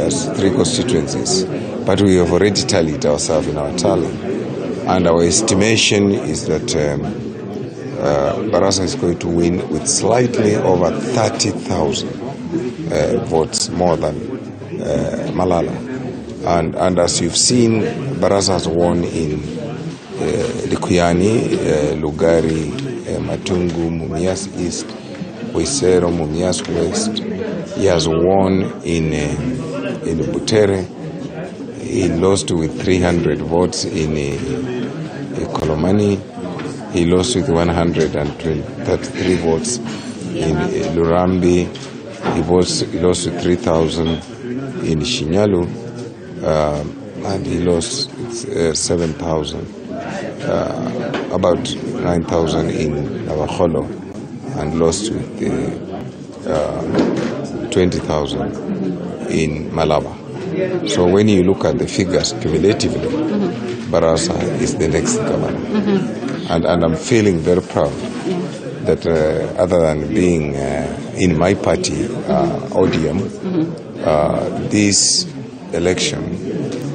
as 3 constituencies, but we have already tallied ourselves in our tally. And our estimation is that Baraza is going to win with slightly over 30,000 votes more than Malala. And as you've seen, Baraza has won in Likuyani, Lugari, Matungu, Mumias East, Waisero, Mumias West. He has won in Butere. He lost with 300 votes in Kolomani. He lost with 133 votes in Lurambi. He lost with 3,000 in Shinyalu. And he lost 7,000, about 9,000 in Navakholo, and lost with 20,000 in Malaba. So when you look at the figures cumulatively, Baraza is the next governor. And I'm feeling very proud that other than being in my party, ODM, this election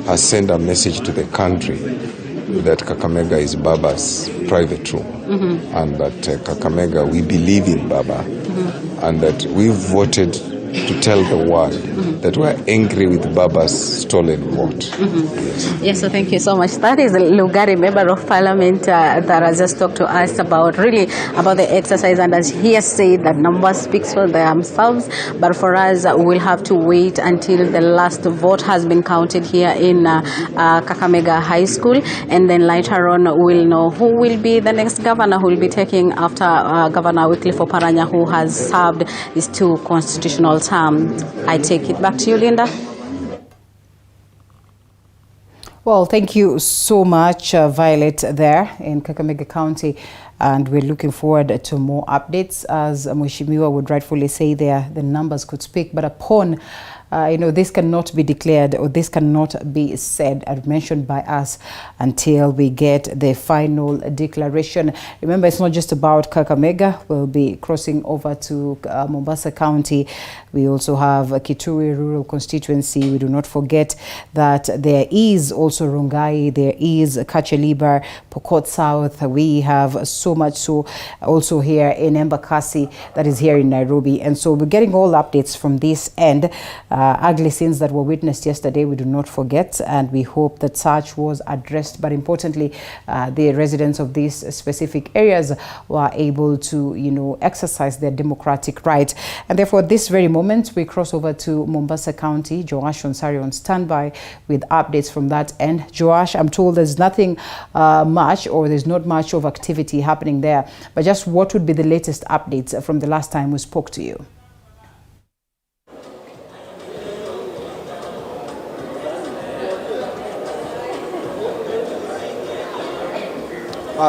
has sent a message to the country that Kakamega is Baba's private room, and that Kakamega, we believe in Baba, and that we voted to tell the world that we're angry with Baba's stolen vote. Yes, so thank you so much. That is Lugari, Member of Parliament, that has just talked to us about the exercise, and as he has said, that numbers speaks for themselves, but for us, we'll have to wait until the last vote has been counted here in Kakamega High School, and then later on we'll know who will be the next governor who will be taking after Governor Wycliffe Oparanya, who has served his 2 constitutional terms. I take it back to you, Linda. Well, thank you so much, Violet, there in Kakamega County. And we're looking forward to more updates. As Mheshimiwa would rightfully say there, the numbers could speak. But upon this cannot be declared, or this cannot be said and mentioned by us until we get the final declaration. Remember, it's not just about Kakamega. We'll be crossing over to Mombasa County. We also have Kitui Rural Constituency. We do not forget that there is also Rongai, there is Kacheliba, Pokot South. We have so much so also here in Embakasi, that is here in Nairobi. And so we're getting all updates from this end. Ugly scenes that were witnessed yesterday, we do not forget, and we hope that such was addressed. But importantly, the residents of these specific areas were able to, exercise their democratic right. And therefore, this very moment, we cross over to Mombasa County. Joash Onsari on standby with updates from that end. Joash, I'm told there's nothing much, or there's not much of activity happening there, but just what would be the latest updates from the last time we spoke to you?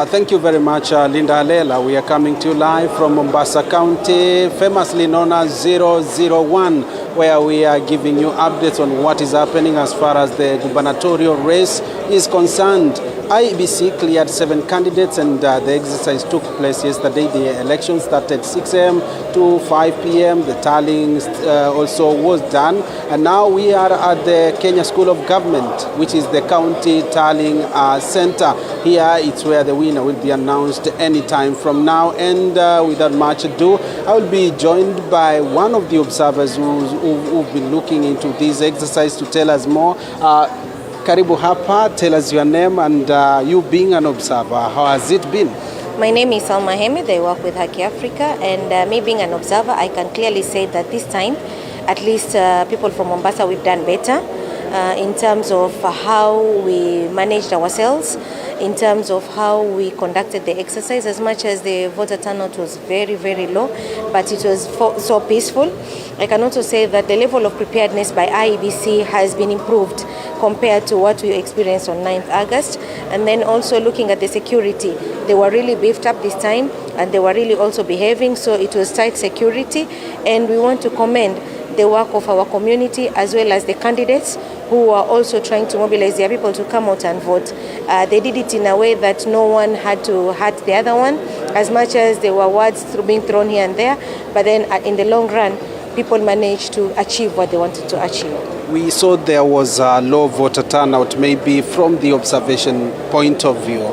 Thank you very much, Linda Alela. We are coming to you live from Mombasa County, famously known as 001, where we are giving you updates on what is happening as far as the gubernatorial race is concerned. IEBC cleared 7 candidates, and the exercise took place yesterday. The election started 6 a.m. to 5 p.m. The tallying also was done. And now we are at the Kenya School of Government, which is the county tallying center. Here it's where the winner will be announced anytime from now. And without much ado, I will be joined by one of the observers who've been looking into this exercise to tell us more. Karibu hapa, tell us your name, and you being an observer, how has it been? My name is Salma Hamid. I work with Haki Africa, and me being an observer, I can clearly say that this time, at least people from Mombasa, we've done better in terms of how we managed ourselves, in terms of how we conducted the exercise. As much as the voter turnout was very, very low, but it was so peaceful. I can also say that the level of preparedness by IEBC has been improved compared to what we experienced on 9th August. And then also looking at the security, they were really beefed up this time, and they were really also behaving, so it was tight security. And we want to commend the work of our community as well as the candidates who are also trying to mobilize their people to come out and vote. They did it in a way that no one had to hurt the other one, as much as there were words being thrown here and there, but then in the long run, people managed to achieve what they wanted to achieve. We saw there was a low voter turnout, maybe from the observation point of view.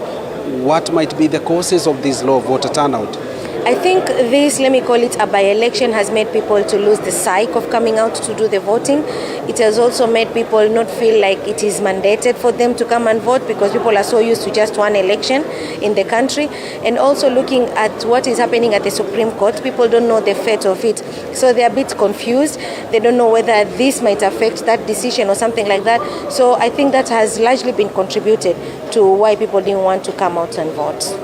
What might be the causes of this low voter turnout? I think this, let me call it a by-election, has made people to lose the psyche of coming out to do the voting. It has also made people not feel like it is mandated for them to come and vote, because people are so used to just one election in the country. And also looking at what is happening at the Supreme Court, people don't know the fate of it. So they're a bit confused. They don't know whether this might affect that decision or something like that. So I think that has largely been contributed to why people didn't want to come out and vote.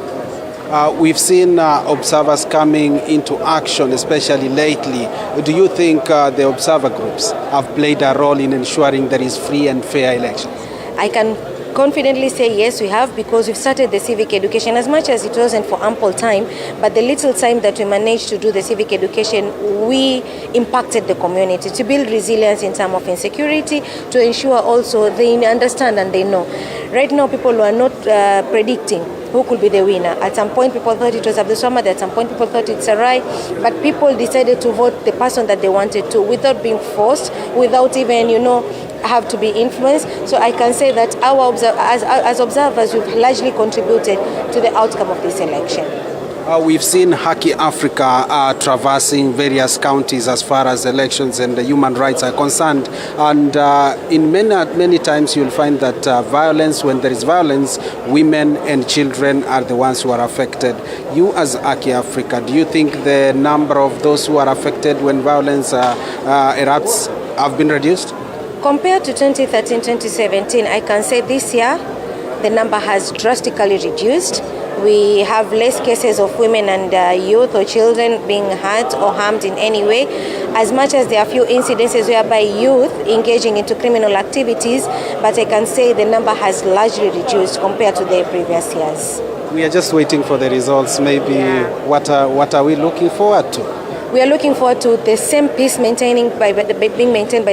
We've seen observers coming into action, especially lately. Do you think the observer groups have played a role in ensuring there is free and fair elections? I can confidently say yes, we have, because we've started the civic education, as much as it wasn't for ample time, but the little time that we managed to do the civic education, we impacted the community to build resilience in terms of insecurity, to ensure also they understand and they know. Right now, people are not predicting who could be the winner. At some point, people thought it was Abdulswamad. At some point, people thought it's Sarai. But people decided to vote the person that they wanted to, without being forced, without even, have to be influenced. So I can say that our as observers, we've largely contributed to the outcome of this election. We've seen Haki Africa traversing various counties as far as elections and human rights are concerned. And in many times you'll find that when there is violence, women and children are the ones who are affected. You as Haki Africa, do you think the number of those who are affected when violence erupts have been reduced? Compared to 2013-2017, I can say this year the number has drastically reduced. We have less cases of women and youth or children being hurt or harmed in any way, as much as there are few incidences whereby youth engaging into criminal activities, but I can say the number has largely reduced compared to the previous years. We are just waiting for the results. Maybe what are we looking forward to? We are looking forward to the same peace being maintained by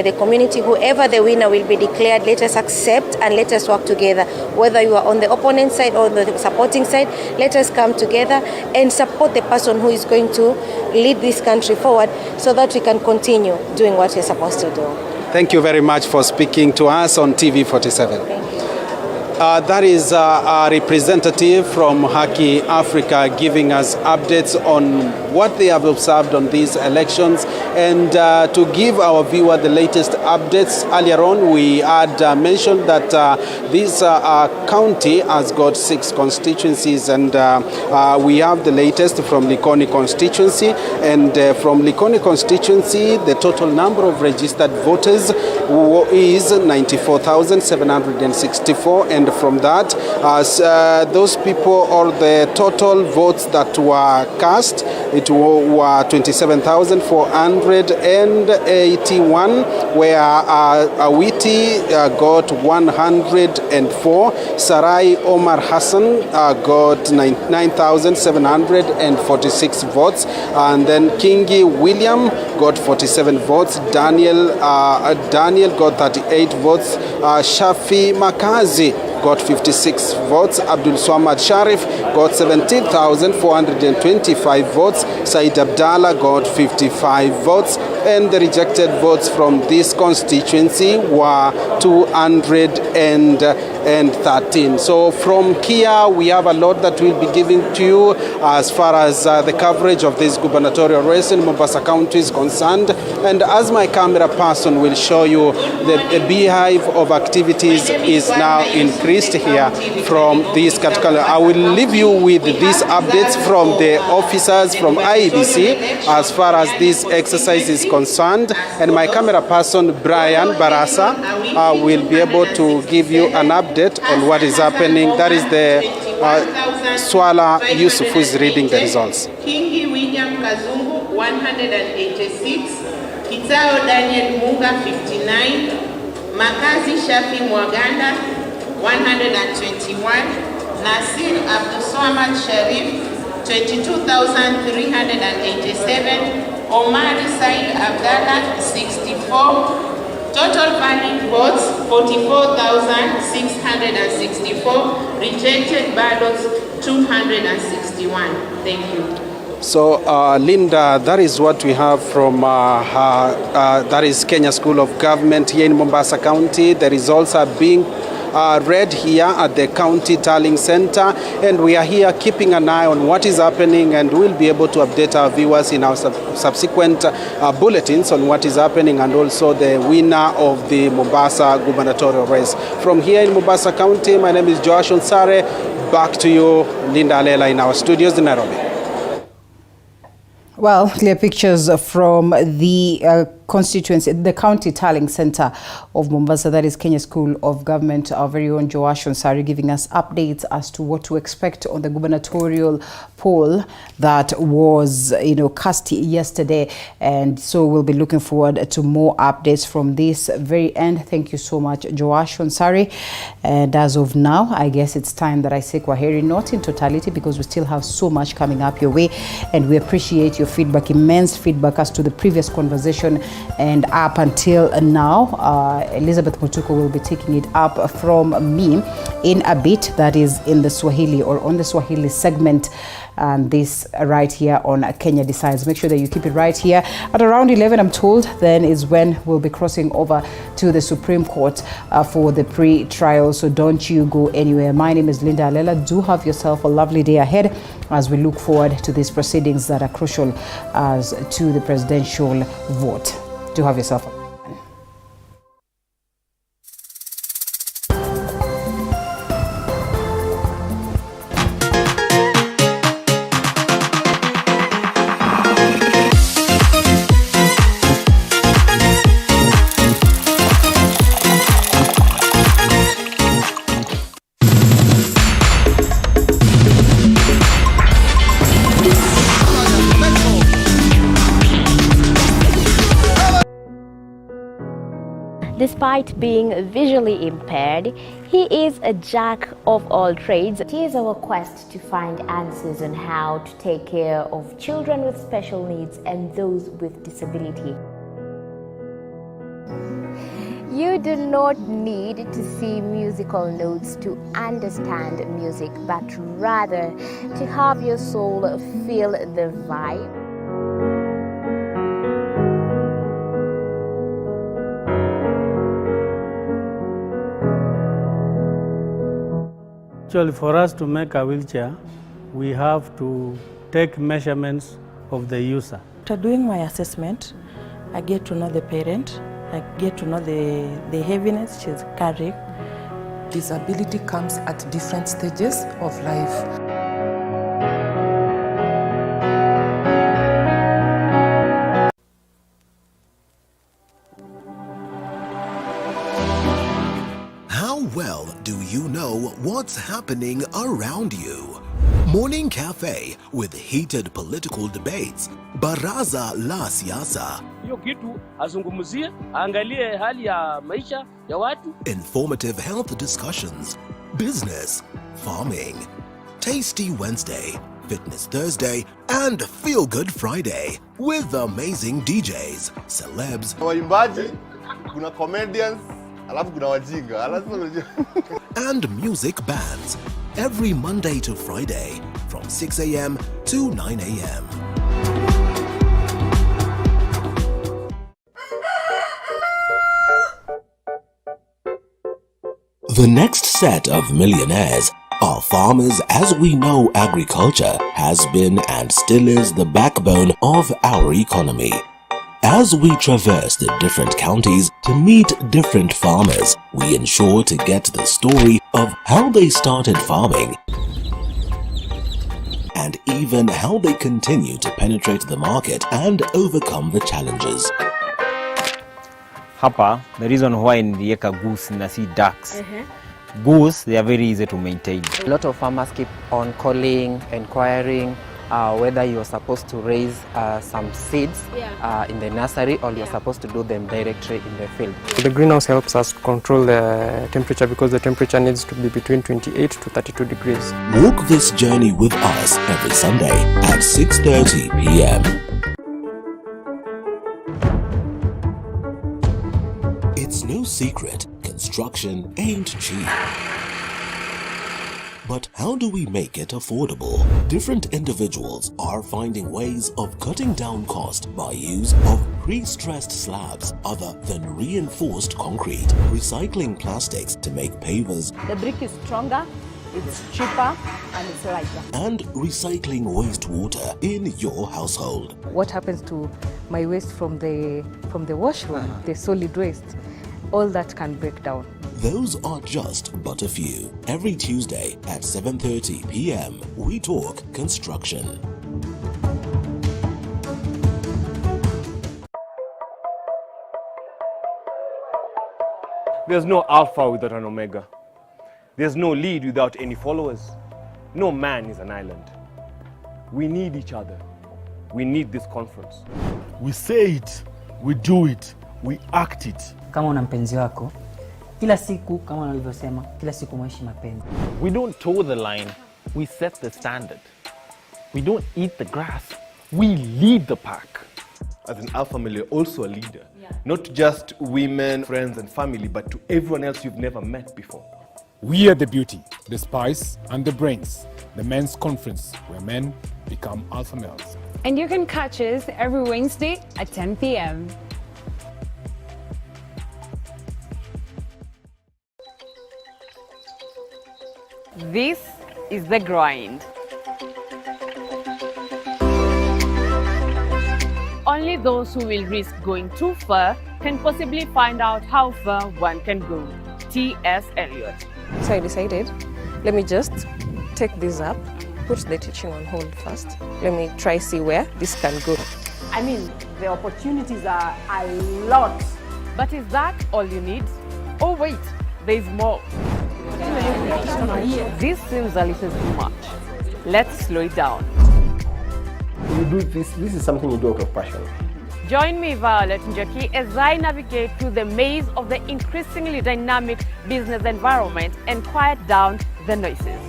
the community. Whoever the winner will be declared, let us accept and let us work together. Whether you are on the opponent side or the supporting side, let us come together and support the person who is going to lead this country forward, so that we can continue doing what we're supposed to do. Thank you very much for speaking to us on TV47. That is a representative from Haki Africa giving us updates on what they have observed on these elections, and to give our viewer the latest updates. Earlier on, we had mentioned that this county has got 6 constituencies, and we have the latest from Likoni constituency. And from Likoni constituency, the total number of registered voters is 94,764, and from that, those people, or the total votes that were cast, it were 27,481, where Awiti got 104, Sarai Omar Hassan got 9,746 votes, and then Kingi William got 47 votes, Daniel got 38 votes, Shafi Makazi got 56 votes, Abdulswamad Sharif got 17,425 votes, Said Abdallah got 55 votes, and the rejected votes from this constituency were 213. So from here, we have a lot that we'll be giving to you as far as the coverage of this gubernatorial race in Mombasa County is concerned. And as my camera person will show you, the beehive of activities is now increased here from this category. I will leave you with these updates from the officers from IEBC as far as this exercise is concerned. And my camera person, Brian Barasa, will be able to give you an update on what is happening. That is the Swala Yusuf who is reading the results. Kingi William Kazungu 186, Kitao Daniel Munga 59, Makazi Shafi Mwaganda 121, Nasir Abdulswamad Sharif 22,387, Omari Said Abdallah 64, total valid votes 44,664, rejected ballots 261. Thank you. So, Linda, that is what we have from, that is Kenya School of Government here in Mombasa County. The results are being read here at the County Tallying Center, and we are here keeping an eye on what is happening, and we'll be able to update our viewers in our subsequent bulletins on what is happening, and also the winner of the Mombasa gubernatorial race. From here in Mombasa County, my name is Joash Onsare. Back to you, Linda Alela, in our studios in Nairobi. Well, clear pictures from the constituency, the County Tallying Center of Mombasa, that is Kenya School of Government. Our very own Joash Onsari giving us updates as to what to expect on the gubernatorial poll that was, cast yesterday. And so we'll be looking forward to more updates from this very end. Thank you so much, Joash Onsari. And as of now, I guess it's time that I say kwaheri, not in totality, because we still have so much coming up your way. And we appreciate your feedback, immense feedback as to the previous conversation. And up until now, Elizabeth Mutuko will be taking it up from me in a bit. That is in the Swahili, or on the Swahili segment. And this right here on Kenya Decides. Make sure that you keep it right here. At around 11, I'm told, then is when we'll be crossing over to the Supreme Court for the pre-trial. So don't you go anywhere. My name is Linda Alela. Do have yourself a lovely day ahead as we look forward to these proceedings that are crucial as to the presidential vote. Do have yourself a Despite being visually impaired, he is a jack of all trades. It is our quest to find answers on how to take care of children with special needs and those with disability. You do not need to see musical notes to understand music, but rather to have your soul feel the vibe. Actually, for us to make a wheelchair, we have to take measurements of the user. After doing my assessment, I get to know the parent, I get to know the heaviness she's carrying. Disability comes at different stages of life. Well, do you know what's happening around you? Morning Cafe with heated political debates. Baraza la Siasa. Hiyo kitu azungumzie, angalie hali ya maisha ya watu. Informative health discussions. Business, farming. Tasty Wednesday, Fitness Thursday, and Feel Good Friday with amazing DJs, celebs, waimbaji, kuna comedians, alafu kuna wajinga, and music bands every Monday to Friday from 6 a.m. to 9 a.m. The next set of millionaires are farmers. As we know, agriculture has been and still is the backbone of our economy. As we traverse the different counties to meet different farmers, we ensure to get the story of how they started farming and even how they continue to penetrate the market and overcome the challenges. Hapa, the reason why nilieka goose na si ducks. Goose, they are very easy to maintain. A lot of farmers keep on calling, inquiring whether you're supposed to raise some seeds in the nursery or you're supposed to do them directly in the field. The greenhouse helps us control the temperature because the temperature needs to be between 28 to 32 degrees. Walk this journey with us every Sunday at 6:30 p.m. It's no secret, construction ain't cheap. But how do we make it affordable? Different individuals are finding ways of cutting down cost by use of pre-stressed slabs other than reinforced concrete, recycling plastics to make pavers. The brick is stronger, it's cheaper, and it's lighter. And recycling wastewater in your household. What happens to my waste from the washroom, the solid waste? All that can break down. Those are just but a few. Every Tuesday at 7:30 p.m. we talk construction. There's no alpha without an omega. There's no lead without any followers. No man is an island. We need each other. We need this conference. We say it, we do it, we act it. Kama una mpenzi wako, kila siku kama unavyosema, kila siku maishi mapenzi. We don't toe the line, we set the standard. We don't eat the grass, we lead the pack. As an alpha male, you're also a leader. Not to just women, friends and family, but to everyone else you've never met before. We are the beauty, the spice and the brains. The men's conference where men become alpha males. And you can catch us every Wednesday at 10 p.m. This is The Grind. Only those who will risk going too far can possibly find out how far one can go. T.S. Eliot. So I decided, let me just take this up, put the teaching on hold first. Let me try see where this can go. I mean, the opportunities are a lot. But is that all you need? Oh wait, there's more. This seems a little too much. Let's slow it down. You do this is something you do out of passion. Join me, Violet Njoki, as I navigate through the maze of the increasingly dynamic business environment and quiet down the noises.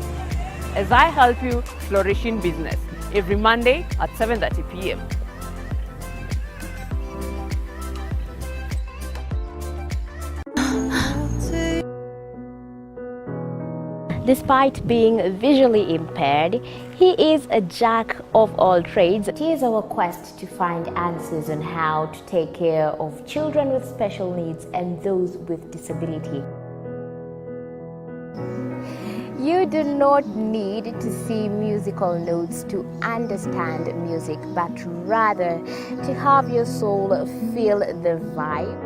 As I help you flourish in business, every Monday at 7:30 p.m. Despite being visually impaired, he is a jack of all trades. It is our quest to find answers on how to take care of children with special needs and those with disability. You do not need to see musical notes to understand music, but rather to have your soul feel the vibe.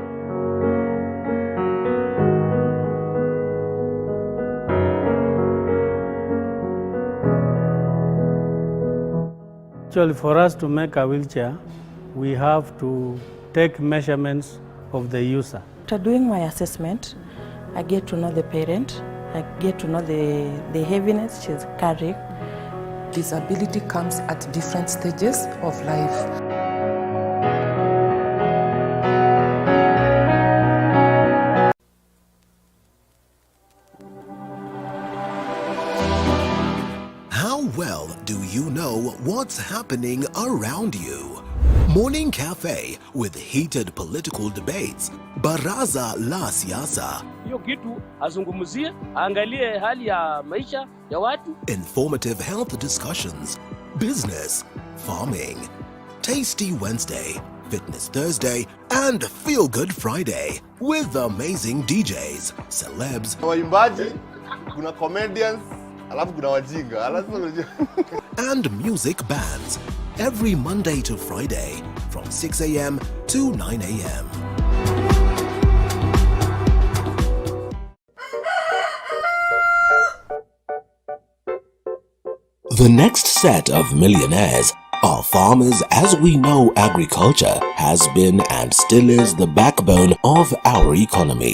Actually, for us to make a wheelchair, we have to take measurements of the user. After doing my assessment, I get to know the parent, I get to know the heaviness she's carrying. Disability comes at different stages of life. Well, do you know what's happening around you? Morning Cafe with heated political debates. Baraza la Siasa. Hiyo kitu azungumzie, angalie hali ya maisha ya watu. Informative health discussions. Business, farming. Tasty Wednesday, Fitness Thursday, and Feel Good Friday with amazing DJs, celebs, waimbaji, kuna comedians, alafu kuna wajinga. and music bands every Monday to Friday from 6 a.m. to 9 a.m. The next set of millionaires are farmers. As we know, agriculture has been and still is the backbone of our economy.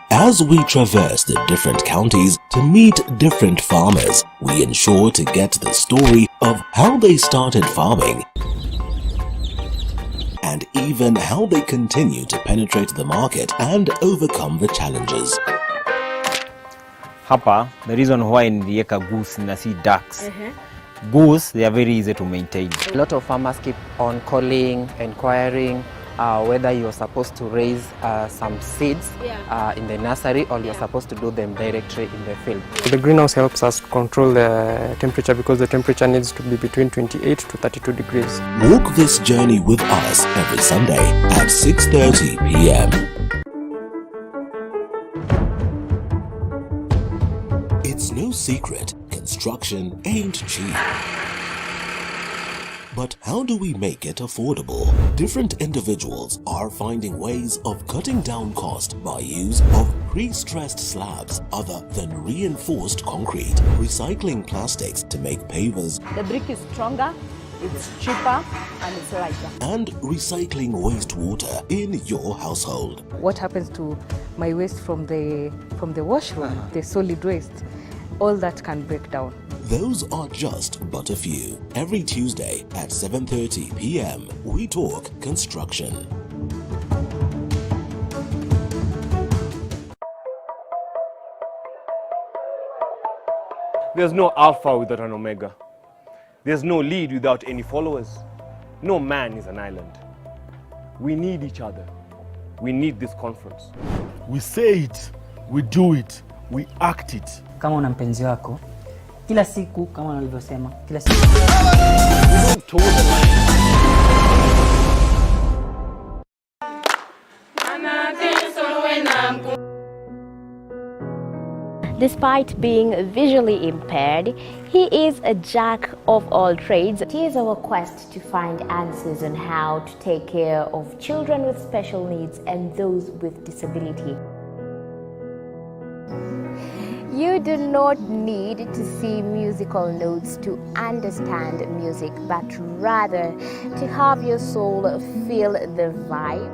As we traverse the different counties to meet different farmers, we ensure to get the story of how they started farming and even how they continue to penetrate the market and overcome the challenges. Hapa, the reason why nilieka goose na si ducks. Goose, they are very easy to maintain. A lot of farmers keep on calling, inquiring whether you're supposed to raise some seeds in the nursery or you're supposed to do them directly in the field. The greenhouse helps us control the temperature because the temperature needs to be between 28 to 32 degrees. Walk this journey with us every Sunday at 6:30 p.m. It's no secret, construction ain't cheap. But how do we make it affordable? Different individuals are finding ways of cutting down cost by use of pre-stressed slabs other than reinforced concrete, recycling plastics to make pavers. The brick is stronger, it's cheaper, and it's lighter. And recycling wastewater in your household. What happens to my waste from the washroom, the solid waste, all that can break down. Those are just but a few. Every Tuesday at 7:30 p.m. we talk construction. There's no alpha without an omega. There's no lead without any followers. No man is an island. We need each other. We need this conference. We say it, we do it, we act it. Kama una mpenzi wako, kila siku kama nilivyosema, kila siku. Despite being visually impaired, he is a jack of all trades. It is our quest to find answers on how to take care of children with special needs and those with disability. You do not need to see musical notes to understand music, but rather to have your soul feel the vibe.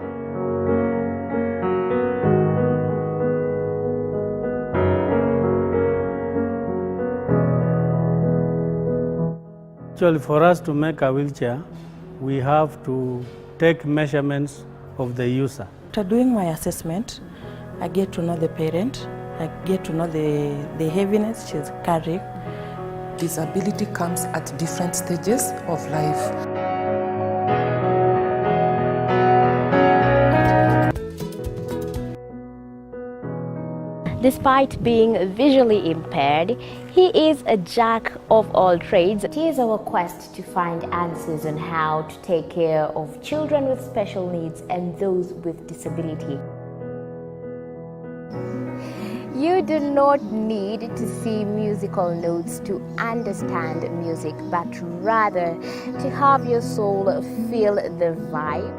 Actually, for us to make a wheelchair, we have to take measurements of the user. After doing my assessment, I get to know the parent, I get to know the heaviness she's carrying. Disability comes at different stages of life. Despite being visually impaired, he is a jack of all trades. It is our quest to find answers on how to take care of children with special needs and those with disability. You do not need to see musical notes to understand music, but rather to have your soul feel the vibe.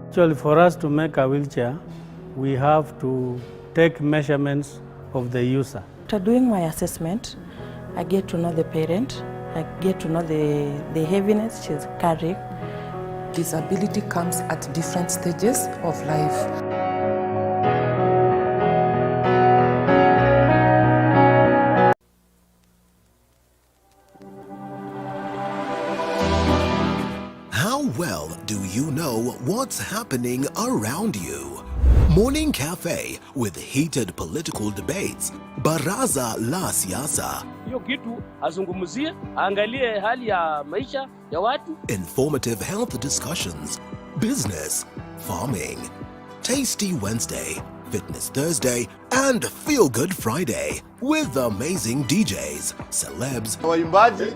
Actually, for us to make a wheelchair, we have to take measurements of the user. After doing my assessment, I get to know the parent, I get to know the heaviness she's carrying. Disability comes at different stages of life. How well do you know what's happening around you? Morning Cafe with heated political debates. Baraza la Siasa. Hiyo kitu azungumzie, angalie hali ya maisha ya watu. Informative health discussions. Business, farming. Tasty Wednesday, Fitness Thursday, and Feel Good Friday with amazing DJs, celebs, waimbaji,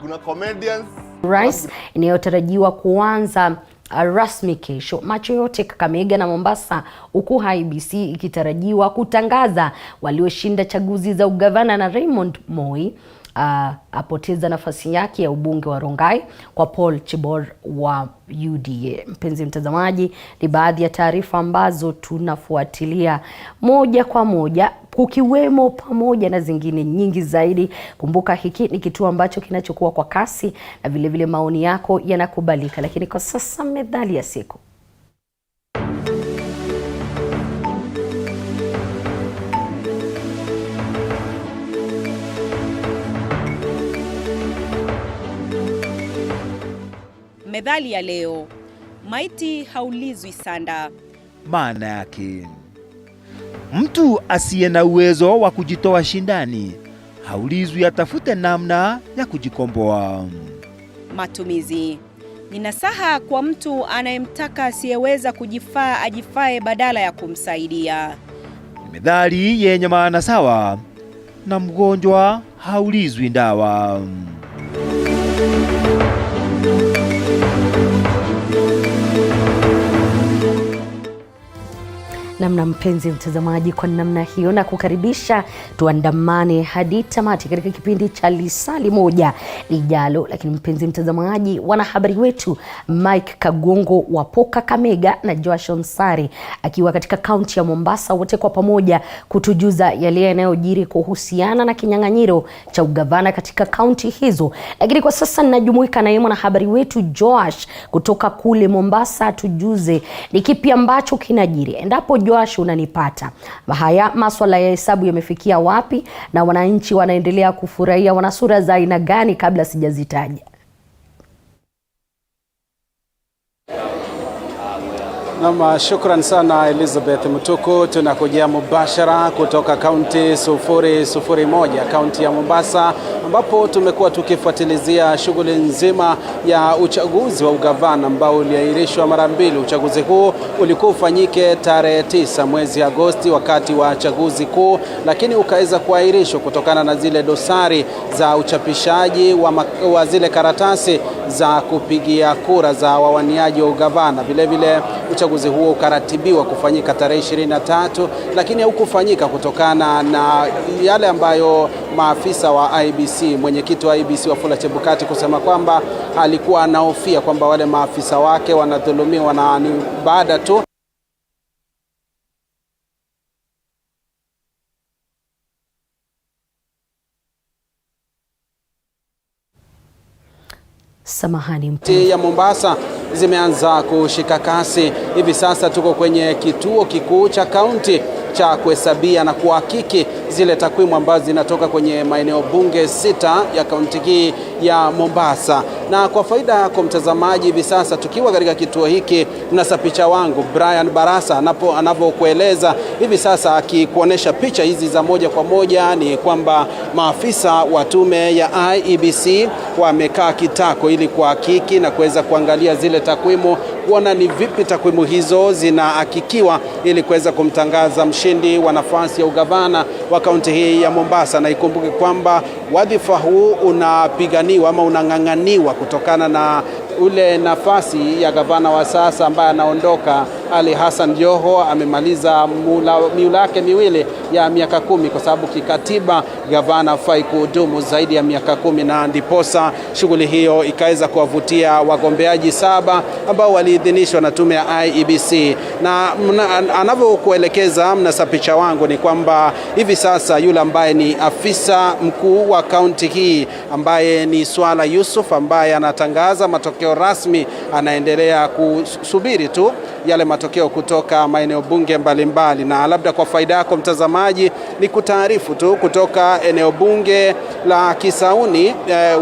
kuna comedians. Rais inayotarajiwa kuanza rasmi kesho. Macho yote Kakamega na Mombasa, huku IEBC ikitarajiwa kutangaza walioshinda chaguzi za ugavana na Raymond Moi apoteza nafasi yake ya ubunge wa Rongai kwa Paul Chibor wa UDA. Mpenzi mtazamaji, ni baadhi ya taarifa ambazo tunafuatilia moja kwa moja, kukiwemo pamoja na zingine nyingi zaidi. Kumbuka hiki ni kituo ambacho kinachokuwa kwa kasi na vile vile maoni yako yanakubalika. Lakini kwa sasa methali ya siku. Methali ya leo, maiti haulizwi sanda. Maana yake, Mtu asiye na uwezo wa kujitoa shindani haulizwi atafute namna ya kujikomboa. Matumizi. Ni nasaha kwa mtu anayemtaka asiyeweza kujifaa ajifae badala ya kumsaidia. Methali yenye maana sawa na mgonjwa haulizwi dawa. Namna mpenzi mtazamaji, kwa namna hiyo na kukaribisha tuandamane hadi tamati katika kipindi cha lisali moja lijalo. Lakini mpenzi mtazamaji, wanahabari wetu Mike Kagongo wapo Kakamega na Joshon Sari akiwa katika kaunti ya Mombasa, wote kwa pamoja kutujuza yale yanayojiri kuhusiana na kinyang'anyiro cha ugavana katika kaunti hizo. Lakini kwa sasa ninajumuika na mwanahabari wetu Josh kutoka kule Mombasa, tujuze ni kipi ambacho kinajiri. Endapo Josh unanipata, haya masuala ya hesabu yamefikia wapi na wananchi wanaendelea kufurahia wanasura za aina gani kabla sijazitaja? Naam, shukran sana Elizabeth Mutuku. Tunakujia mubashara kutoka kaunti 001 kaunti ya Mombasa, ambapo tumekuwa tukifuatilizia shughuli nzima ya uchaguzi wa ugavana ambao uliahirishwa mara mbili. Uchaguzi huu ulikuwa ufanyike tarehe 9 mwezi Agosti wakati wa chaguzi kuu, lakini ukaweza kuahirishwa kutokana na zile dosari za uchapishaji wa zile karatasi za kupigia kura za wawaniaji wa ugavana. Vile vile uchaguzi huo ukaratibiwa kufanyika tarehe 23, lakini haukufanyika kutokana na yale ambayo maafisa wa IEBC, mwenyekiti wa IEBC Wafula Chebukati kusema kwamba alikuwa anahofia kwamba wale maafisa wake wanadhulumiwa na ni baada tu ya Mombasa zimeanza kushika kasi. Hivi sasa tuko kwenye kituo kikuu cha kaunti cha kuhesabia na kuhakiki zile takwimu ambazo zinatoka kwenye maeneo bunge 6 ya kaunti hii ya Mombasa. Na kwa faida yako mtazamaji, hivi sasa tukiwa katika kituo hiki, mnasa picha wangu Brian Barasa anavyokueleza hivi sasa akikuonesha picha hizi za moja kwa moja, ni kwamba maafisa wa tume ya IEBC wamekaa kitako ili kuhakiki na kuweza kuangalia zile takwimu, kuona ni vipi takwimu hizo zinahakikiwa ili kuweza kumtangaza mshindi wa nafasi ya ugavana wa kaunti hii ya Mombasa. Na ikumbuke kwamba wadhifa huu unapiganiwa ama unang'ang'aniwa kutokana na ule nafasi ya gavana wa sasa ambaye anaondoka, Ali Hassan Joho. Amemaliza miula yake miwili ya miaka 10, kwa sababu kikatiba gavana hafai kuhudumu zaidi ya miaka 10, na ndiposa shughuli hiyo ikaweza kuwavutia wagombeaji 7 ambao waliidhinishwa na tume ya IEBC. Na anavyokuelekeza mnasa picha wangu ni kwamba hivi sasa yule ambaye ni afisa mkuu wa kaunti hii ambaye ni Swala Yusuf, ambaye anatangaza matokeo rasmi, anaendelea kusubiri tu yale matokeo kutoka maeneo bunge mbalimbali. Na labda kwa faida yako mtazamaji, ni kutaarifu tu kutoka eneo bunge la Kisauni,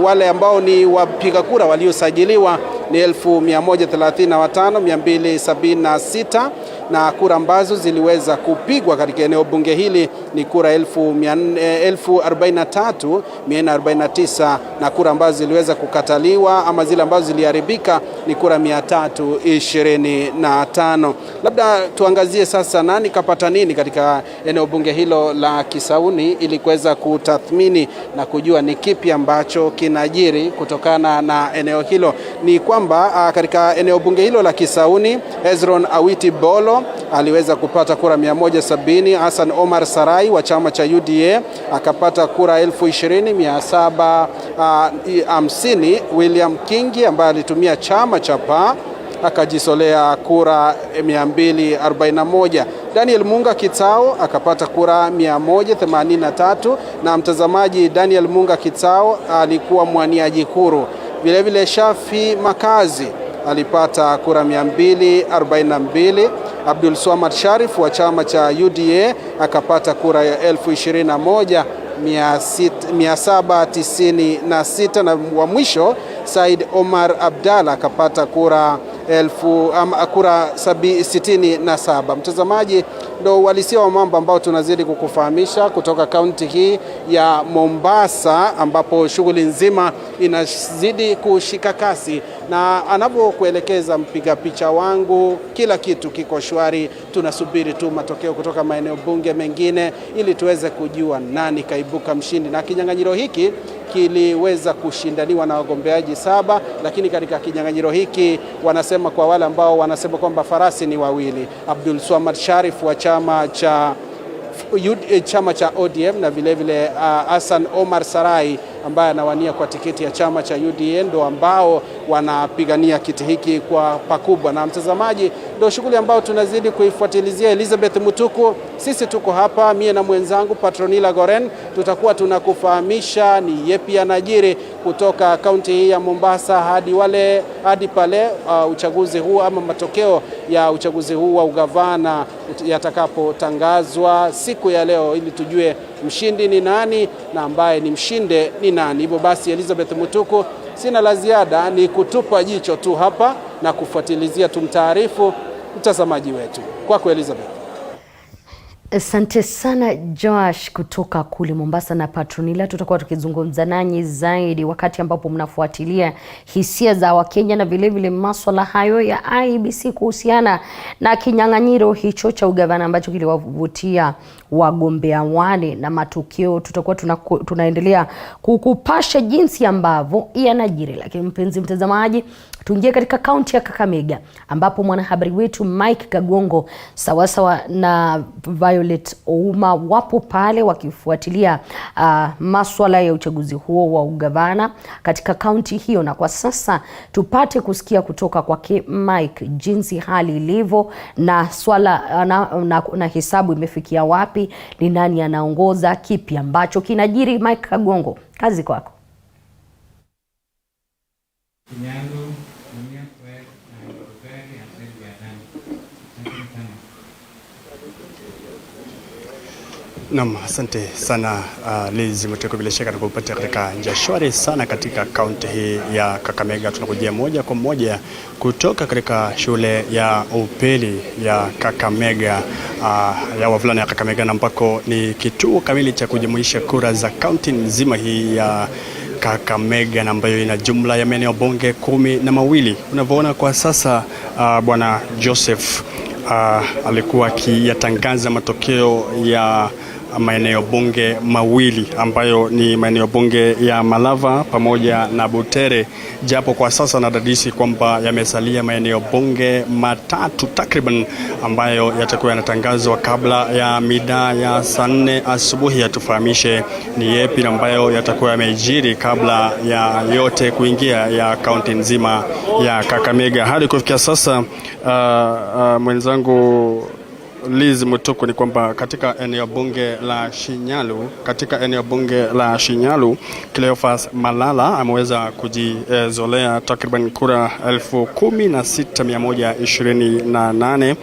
wale ambao ni wapiga kura waliosajiliwa ni 135,276, na kura ambazo ziliweza kupigwa katika eneo bunge hili ni kura 43,449, na kura ambazo ziliweza kukataliwa ama zile ambazo ziliharibika ni kura 325. Labda tuangazie sasa nani kapata nini katika eneo bunge hilo la Kisauni ili kuweza kutathmini na kujua ni kipi ambacho kinajiri kutokana na eneo hilo. Ni kwamba katika eneo bunge hilo la Kisauni, Hezron Awiti Bolo aliweza kupata kura 170, Hassan Omar Sarai wa chama cha UDA akapata kura 20,750, William Kingi ambaye alitumia chama cha PA akajisolea kura 241. Daniel Munga Kitao akapata kura 183, na mtazamaji, Daniel Munga Kitao alikuwa mwaniaji huru. Vile vile Shafi Makazi alipata kura 242. Abdul Swamad Sharif wa chama cha UDA akapata kura ya 21,796, na wa mwisho Said Omar Abdalla akapata kura kura 67. Mtazamaji, ndo uhalisia wa mambo ambao tunazidi kukufahamisha kutoka kaunti hii ya Mombasa, ambapo shughuli nzima inazidi kushika kasi, na anapokuelekeza mpiga picha wangu, kila kitu kiko shwari. Tunasubiri tu matokeo kutoka maeneo bunge mengine ili tuweze kujua nani kaibuka mshindi, na kinyang'anyiro hiki kiliweza kushindaniwa na wagombeaji 7, lakini katika kinyang'anyiro hiki wanasema, kwa wale ambao wanasema kwamba farasi ni wawili, Abdul Swamad Sharif wa chama cha ODM na vile Hassan Omar Sarai ambaye anawania kwa tiketi ya chama cha UDA ndo ambao wanapigania kiti hiki kwa pakubwa. Na mtazamaji, ndo shughuli ambao tunazidi kuifuatilizia. Elizabeth Mutuku, sisi tuko hapa, mie na mwenzangu Patronila Goren, tutakuwa tunakufahamisha ni yepi yanajiri kutoka kaunti hii ya Mombasa hadi pale uchaguzi huu ama matokeo ya uchaguzi huu wa ugavana yatakapotangazwa siku ya leo, ili tujue mshindi ni nani na ambaye ni mshinde ni nani. Hivyo basi, Elizabeth Mutuku, sina la ziada, ni kutupa jicho tu hapa na kufuatilizia tumtaarifu mtazamaji wetu. Kwako Elizabeth. Asante sana Josh kutoka kule Mombasa. Na Patronila, tutakuwa tukizungumza nanyi zaidi wakati ambapo mnafuatilia hisia za Wakenya na vile vile masuala hayo ya IEBC kuhusiana na kinyang'anyiro hicho cha ugavana ambacho kiliwavutia wagombea wale na matokeo. Tutakuwa tunaendelea kukupasha jinsi ambavyo yanajiri. Lakini mpenzi mtazamaji, tuingie katika kaunti ya Kakamega ambapo mwanahabari wetu Mike Kagongo sawasawa na Violet Ouma wapo pale wakifuatilia masuala ya uchaguzi huo wa ugavana katika kaunti hiyo, na kwa sasa tupate kusikia kutoka kwake Mike jinsi hali ilivyo na swala na hesabu imefikia wapi, ni nani anaongoza, kipi ambacho kinajiri. Mike Kagongo, kazi kwako. Naam, asante sana Liz Muteko, bila shaka tukupata katika njia shwari sana katika kaunti hii ya Kakamega. Tunakujia moja kwa moja kutoka katika shule ya upili ya Kakamega ya wavulana ya Kakamega, ambako ni kituo kamili cha kujumuisha kura za kaunti nzima hii ya Kakamega, na ambayo ina jumla ya maeneo bunge 12. Unavyoona kwa sasa bwana Joseph alikuwa akiyatangaza matokeo ya maeneo bunge mawili ambayo ni maeneo bunge ya Malava pamoja na Butere, japo kwa sasa nadadisi kwamba yamesalia maeneo bunge 3 takriban ambayo yatakuwa yanatangazwa kabla ya mida ya saa 4 asubuhi. Yatufahamishe ni yepi ambayo yatakuwa yamejiri kabla ya yote kuingia ya kaunti nzima ya Kakamega. Hadi kufikia sasa mwenzangu Liz Mutuku, ni kwamba katika eneo bunge la Shinyalu, Cleophas Malala ameweza kujizolea takriban kura 16,128.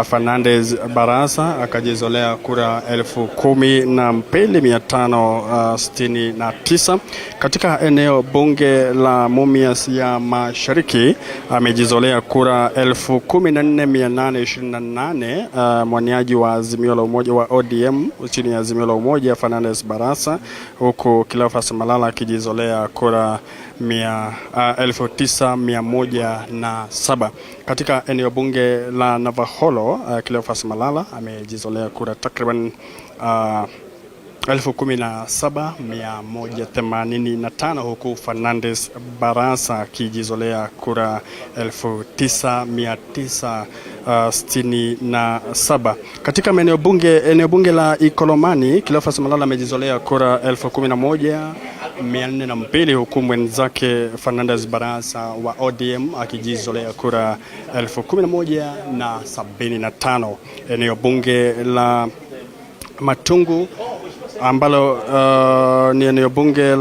Fernandez Barasa akajizolea kura 12,569. Katika eneo bunge la Mumias ya Mashariki amejizolea kura 14,828 mwaniaji wa Azimio la Umoja wa ODM chini ya Azimio la Umoja Fernandez Barasa, huku Cleophas Malala akijizolea kura 9,107. Katika eneo bunge la Navaholo, Cleophas Malala amejizolea kura takriban 17,185, huku Fernandez Barasa akijizolea kura 9,967. Katika eneo bunge la Ikolomani, Cleophas Malala amejizolea kura 11,402, huku mwenzake Fernandez Barasa wa ODM akijizolea kura 11,075. Eneo bunge la Matungu ambalo ni eneo bunge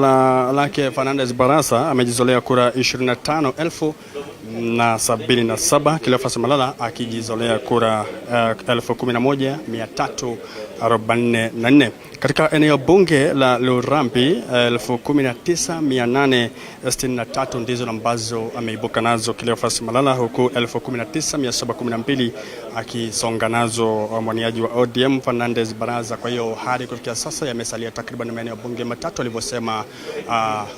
lake Fernandez Barasa amejizolea kura 25,077, Cleophas Malala akijizolea kura 11,300 44. Katika eneo bunge la Lurambi 19863 ndizo ambazo ameibuka nazo Cleophas Malala, huku 19712 akisonga nazo mwaniaji wa ODM Fernandez Baraza. Kwa hiyo hadi kufikia sasa yamesalia takriban maeneo bunge matatu alivyosema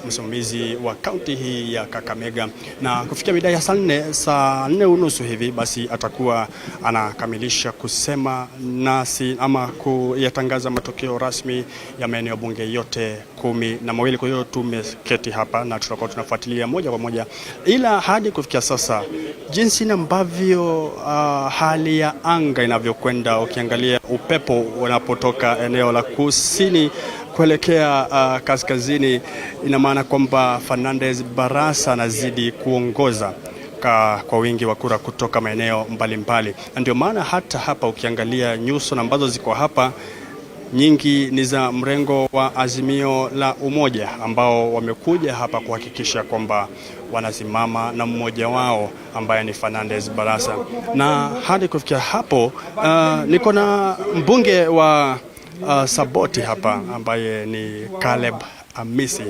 msimamizi wa kaunti hii ya Kakamega, na kufikia mida ya saa 4:30 hivi basi atakuwa anakamilisha kusema nasi ama kuyatangaza matokeo rasmi ya maeneo bunge yote 12. Kwa hiyo tumeketi hapa na tutakuwa tunafuatilia moja kwa moja, ila hadi kufikia sasa jinsi ambavyo hali ya anga inavyokwenda, ukiangalia upepo unapotoka eneo la kusini kuelekea kaskazini, ina maana kwamba Fernandez Barasa anazidi kuongoza kwa wingi wa kura kutoka maeneo mbalimbali. Ndio maana hata hapa ukiangalia nyuso ambazo ziko hapa nyingi ni za mrengo wa Azimio la Umoja, ambao wamekuja hapa kuhakikisha kwamba wanasimama na mmoja wao ambaye ni Fernandez Barasa. Na hadi kufikia hapo niko na mbunge wa Saboti hapa ambaye ni Caleb Amisi,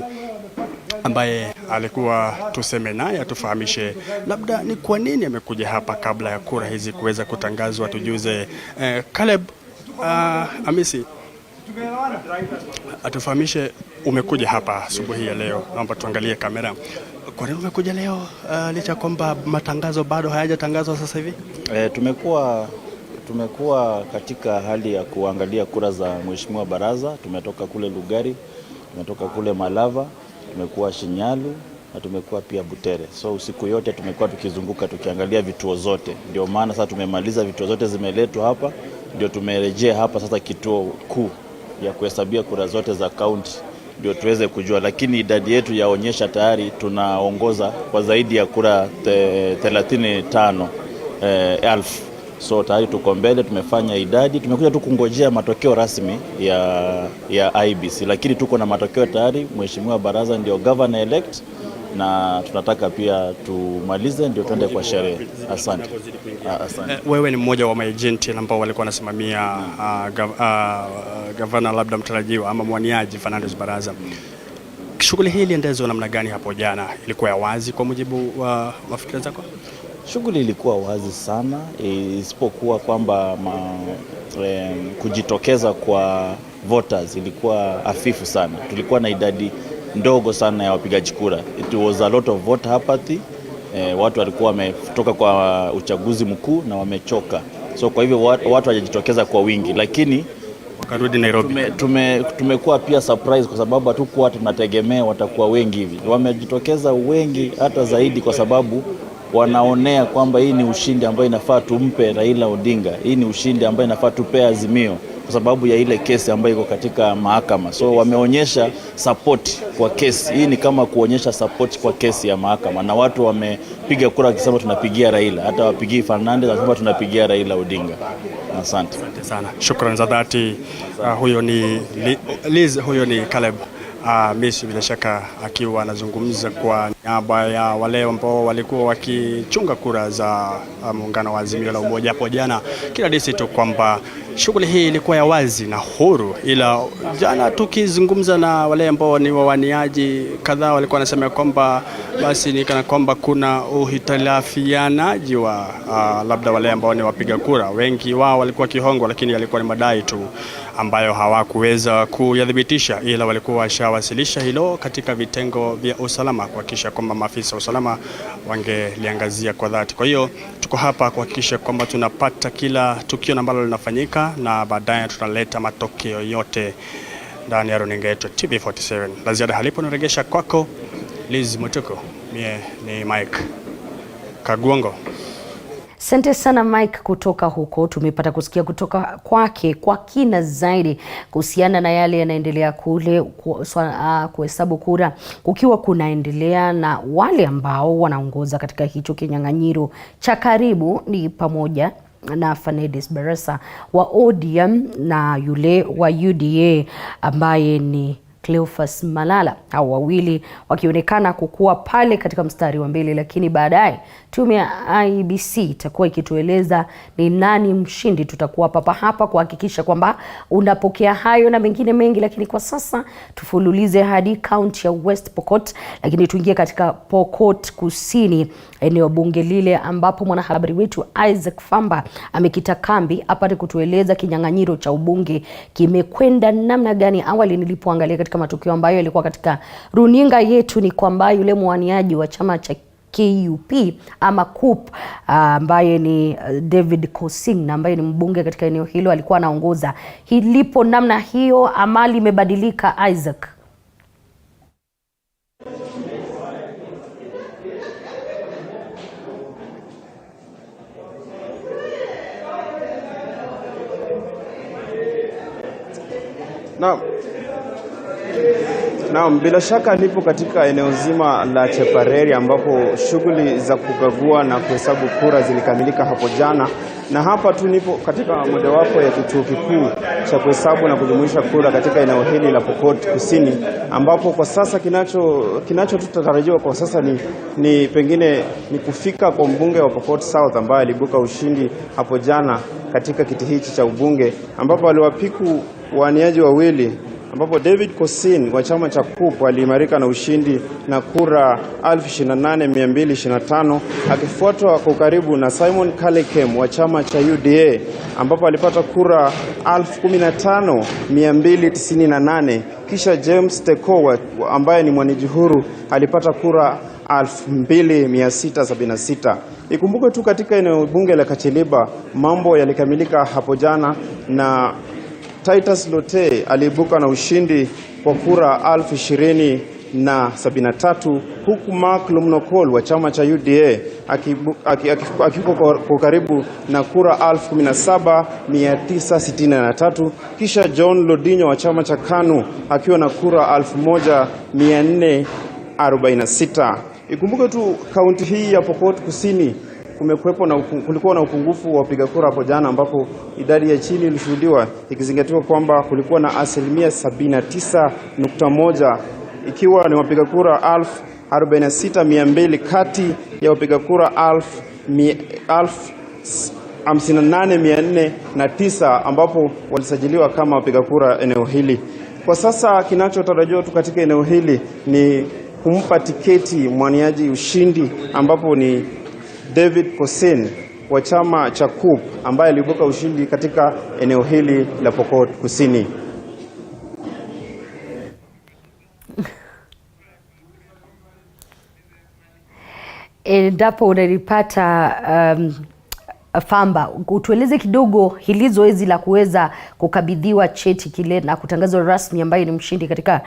ambaye alikuwa tuseme naye atufahamishe labda ni kwa nini amekuja hapa kabla ya kura hizi kuweza kutangazwa. Tujuze Caleb Amisi, atufahamishe umekuja hapa asubuhi ya leo. Naomba tuangalie kamera. Kwa nini umekuja leo licha kwamba matangazo bado hayajatangazwa sasa hivi? Tumekuwa katika hali ya kuangalia kura za Mheshimiwa Baraza. Tumetoka kule Lugari, tumetoka kule Malava, tumekuwa Shinyalu na tumekuwa pia Butere. So usiku yote tumekuwa tukizunguka tukiangalia vituo zote. Ndio maana sasa tumemaliza vituo zote zimeletwa hapa, ndio tumerejea hapa sasa kituo kuu ya kuhesabia kura zote za kaunti ndio tuweze kujua, lakini idadi yetu yaonyesha tayari tunaongoza kwa zaidi ya kura 35,000. So tayari tuko mbele, tumefanya idadi, tumekuja tu kungojea matokeo rasmi ya IEBC, lakini tuko na matokeo tayari. Mheshimiwa Baraza ndio governor elect na tunataka pia tumalize ndio tuende kwa sherehe. Asante. Wewe ni mmoja wa maagenti ambao walikuwa wanasimamia gavana labda mtarajiwa ama mwaniaji Fernandez Baraza. Shughuli hii iliendezwa namna gani hapo jana? Ilikuwa ya wazi kwa mujibu wa fikra zako? Shughuli ilikuwa wazi sana, isipokuwa kwamba kujitokeza kwa voters ilikuwa hafifu sana. Tulikuwa na idadi ndogo sana ya wapigaji kura. It was a lot of vote apathy. Watu walikuwa wametoka kwa uchaguzi mkuu na wamechoka. So kwa hivyo watu hawajitokeza kwa wingi, lakini wakarudi Nairobi. Tumekuwa pia surprise kwa sababu hatukuwa tunategemea watakuwa wengi hivi. Wamejitokeza wengi hata zaidi kwa sababu wanaonea kwamba hii ni ushindi ambao inafaa tumpe Raila Odinga. Hii ni ushindi ambao inafaa tupe Azimio kwa sababu ya ile kesi ambayo iko katika mahakama. So wameonyesha support kwa kesi. Hii ni kama kuonyesha support kwa kesi ya mahakama, na watu wamepiga kura wakisema tunapigia Raila. Hata wapigii Fernandez, wanasema tunapigia Raila Odinga. Asante. Asante sana. Shukrani za dhati. Huyo ni Liz, huyo ni Caleb Amisi, bila shaka akiwa anazungumza kwa niaba ya wale ambao walikuwa wakichunga kura za muungano wa Azimio la Umoja hapo jana. Kila disi tu kwamba shughuli hii ilikuwa ya wazi na huru, ila jana tukizungumza na wale ambao ni wawaniaji kadhaa walikuwa wanasema kwamba basi ni kana kwamba kuna uhitilafianaji wa labda wale ambao ni wapiga kura. Wengi wao walikuwa kihongo, lakini yalikuwa ni madai tu ambayo hawakuweza kuyadhibitisha, ila walikuwa washawasilisha hilo katika vitengo vya usalama kuhakikisha kwamba maafisa wa usalama wangeliangazia kwa dhati. Kwa hiyo tuko hapa kuhakikisha kwamba tunapata kila tukio ambalo linafanyika na baadaye tunaleta matokeo yote ndani ya runinga yetu TV47. La ziada halipo, naregesha kwako Liz Mutuko. Mie ni Mike Kagwongo. Asante sana Mike kutoka huko. Tumepata kusikia kutoka kwake kwa kina zaidi kuhusiana na yale yanaendelea kule kuhesabu kura kukiwa kunaendelea, na wale ambao wanaongoza katika hicho kinyang'anyiro cha karibu ni pamoja na Fernandez Barasa wa ODM na yule wa UDA ambaye ni Cleophas Malala, hao wawili wakionekana kukua pale katika mstari wa mbele, lakini baadaye tume ya IEBC itakuwa ikitueleza ni nani mshindi. Tutakuwa papa hapa kuhakikisha kwamba unapokea hayo na mengine mengi, lakini kwa sasa tufululize hadi kaunti ya West Pokot, lakini tuingie katika Pokot Kusini, eneo bunge lile ambapo mwanahabari wetu Isaac Famba amekita kambi apate kutueleza kinyang'anyiro cha ubunge kimekwenda namna gani. Awali nilipoangalia katika matukio ambayo yalikuwa katika runinga yetu ni kwamba yule mwaniaji wa chama cha KUP ama KUP ambaye ni David Kosing ambaye ni mbunge katika eneo hilo alikuwa anaongoza. Hilipo namna hiyo ama limebadilika, Isaac? Naam, bila shaka nipo katika eneo zima la Chepareri ambapo shughuli za kukagua na kuhesabu kura zilikamilika hapo jana, na hapa tu nipo katika mojawapo ya kituo kikuu cha kuhesabu na kujumuisha kura katika eneo hili la Pokot Kusini, ambapo kwa sasa kinachotarajiwa kwa sasa ni pengine ni kufika kwa mbunge wa Pokot South ambaye alibuka ushindi hapo jana katika kiti hichi cha ubunge, ambapo aliwapiku waniaji wawili, ambapo David Kosing wa chama cha KUP aliimarika na ushindi na kura 28,225, akifuatwa kwa karibu na Simon Kalekem wa chama cha UDA ambapo alipata kura 15,298, kisha James Teko ambaye ni mwaniji huru alipata kura 2,676. Ikumbuke tu katika eneo bunge la Kacheliba mambo yalikamilika hapo jana, na Titus Lote aliibuka na ushindi kwa kura 20,073, huku Mark Lumnokol wa chama cha UDA akiwa kwa karibu na kura 17,963, kisha John Lodinyo wa chama cha KANU akiwa na kura 1,446. Ikumbuke tu kaunti hii ya Pokot Kusini kulikuwa na upungufu wa wapiga kura hapo jana, ambapo idadi ya chini ilishuhudiwa, ikizingatiwa kwamba kulikuwa na 79.1%, ikiwa ni wapiga kura 46,200 kati ya wapiga kura 58,409 ambapo walisajiliwa kama wapiga kura eneo hili. Kwa sasa kinachotarajiwa tu katika eneo hili ni kumpa tiketi mwaniaji ushindi, ambapo ni David Kosing wa chama cha KUP ambaye alibuka ushindi katika eneo hili la Pokot Kusini. Endapo unalipata Famba, utueleze kidogo hili zoezi la kuweza kukabidhiwa cheti kile na kutangazwa rasmi ambaye ni mshindi katika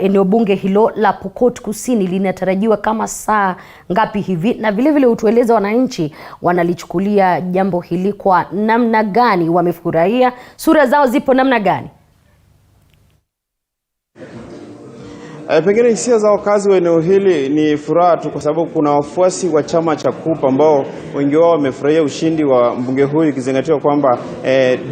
eneo bunge hilo la Pokot Kusini linatarajiwa kama saa ngapi hivi, na vile vile utueleze wananchi wanalichukulia jambo hili kwa namna gani, wamefurahia, sura zao zipo namna gani? Pengine hisia za wakazi wa eneo hili ni furaha tu, kwa sababu kuna wafuasi wa chama cha KUP ambao wengi wao wamefurahia ushindi wa mbunge huyu, ikizingatiwa kwamba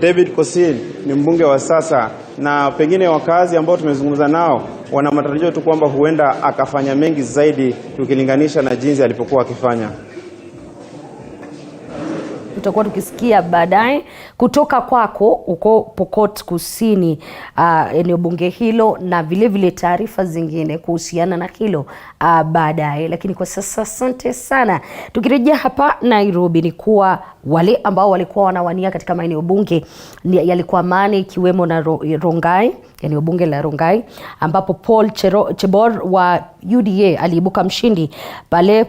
David Kosing ni mbunge wa sasa, na pengine wakazi ambao tumezungumza nao wana matarajio tu kwamba huenda akafanya mengi zaidi tukilinganisha na jinsi alipokuwa akifanya. Tutakuwa tukisikia baadaye kutoka kwako uko Pokot Kusini, eneo bunge hilo, na vile vile taarifa zingine kuhusiana na hilo baadaye. Lakini kwa sasa asante sana. Tukirejea hapa Nairobi ni kuwa wale ambao walikuwa wanawania katika maeneo bunge yalikuwa mane, ikiwemo na Rongai, eneo bunge la Rongai, ambapo Paul Chebor wa UDA aliibuka mshindi. Pale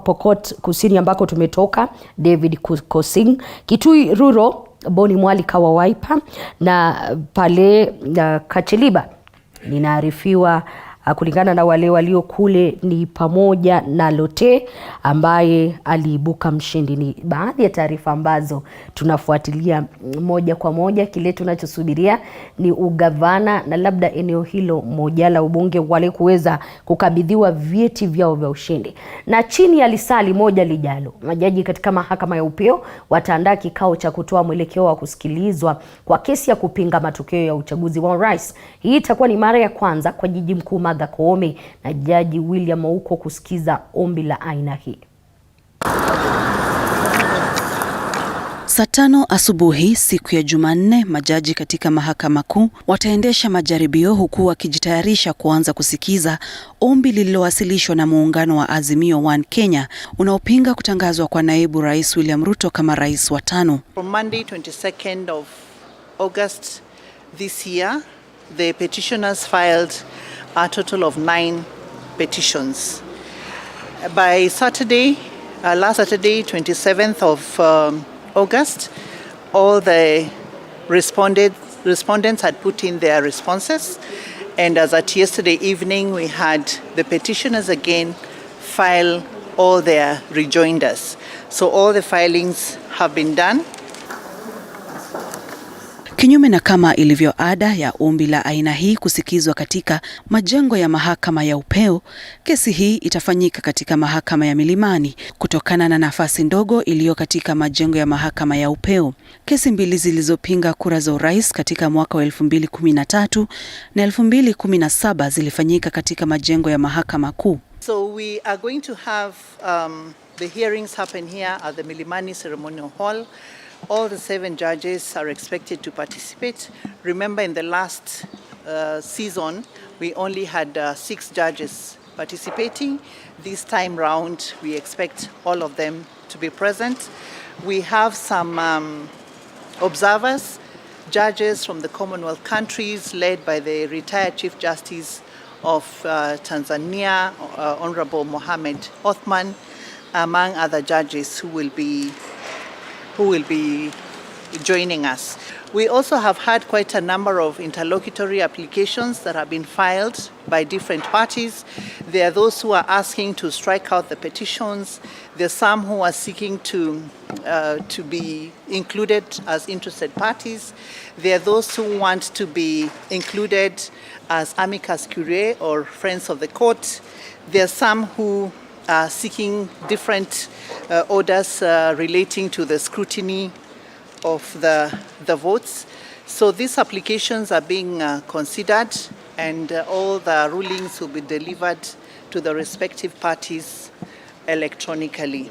Pokot Kusini ambako tumetoka, David Kosing. Kitui Ruro, Boni Mwalika wa Wiper, na pale Kacheliba ninaarifiwa Kulingana na wale walio kule ni pamoja na Lote ambaye aliibuka mshindi. Ni baadhi ya taarifa ambazo tunafuatilia moja kwa moja. Kile tunachosubiria ni ugavana na labda eneo hilo moja la ubunge wale kuweza kukabidhiwa vyeti vyao vya ushindi. Na chini ya lisali moja lijalo, majaji katika mahakama ya upeo wataandaa kikao cha kutoa mwelekeo wa kusikilizwa kwa kesi ya kupinga matokeo ya uchaguzi wa rais. Hii itakuwa ni mara ya kwanza kwa Jaji Mkuu Martha Koome na Jaji William Ouko kusikiza ombi la aina hii. Saa 5 asubuhi siku ya Jumanne, majaji katika mahakama kuu wataendesha majaribio huku wakijitayarisha kuanza kusikiza ombi lililowasilishwa na muungano wa Azimio One Kenya unaopinga kutangazwa kwa naibu rais William Ruto kama rais wa 5. From Monday 22nd of August this year, the petitioners filed a total of 9 petitions. By Saturday, last Saturday, 27th of August, all the respondents had put in their responses, and as at yesterday evening, we had the petitioners again file all their rejoinders. So all the filings have been done. Kinyume na kama ilivyo ada ya ombi la aina hii kusikizwa katika majengo ya mahakama ya upeo, kesi hii itafanyika katika mahakama ya Milimani kutokana na nafasi ndogo iliyo katika majengo ya mahakama ya upeo. Kesi mbili zilizopinga kura za urais katika mwaka wa 2013 na 2017 zilifanyika katika majengo ya mahakama kuu. So we are going to have the hearings happen here at the Milimani Ceremonial Hall. All the 7 judges are expected to participate. Remember, in the last season, we only had 6 judges participating. This time round, we expect all of them to be present. We have some observers, judges from the Commonwealth countries, led by the retired Chief Justice of Tanzania, Honorable Mohamed Othman, among other judges who will be joining us. We also have had quite a number of interlocutory applications that have been filed by different parties. There are those who are asking to strike out the petitions. There are some who are seeking to be included as interested parties. There are those who want to be included as amicus curiae or friends of the court. There are some who are seeking different orders relating to the scrutiny of the votes. So these applications are being considered, and all the rulings will be delivered to the respective parties electronically.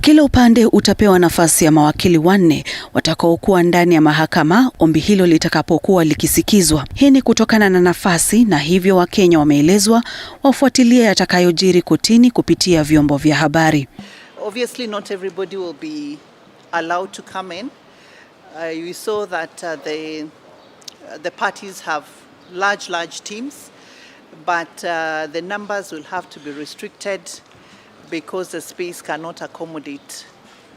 Kila upande utapewa nafasi ya mawakili 4 watakaokuwa ndani ya mahakama ombi hilo litakapokuwa likisikizwa. Hii ni kutokana na nafasi, na hivyo Wakenya wameelezwa wafuatilie yatakayojiri kotini kupitia vyombo vya habari. Obviously not everybody will be allowed to come in. You saw that the parties have large teams, but the numbers will have to be restricted because the space cannot accommodate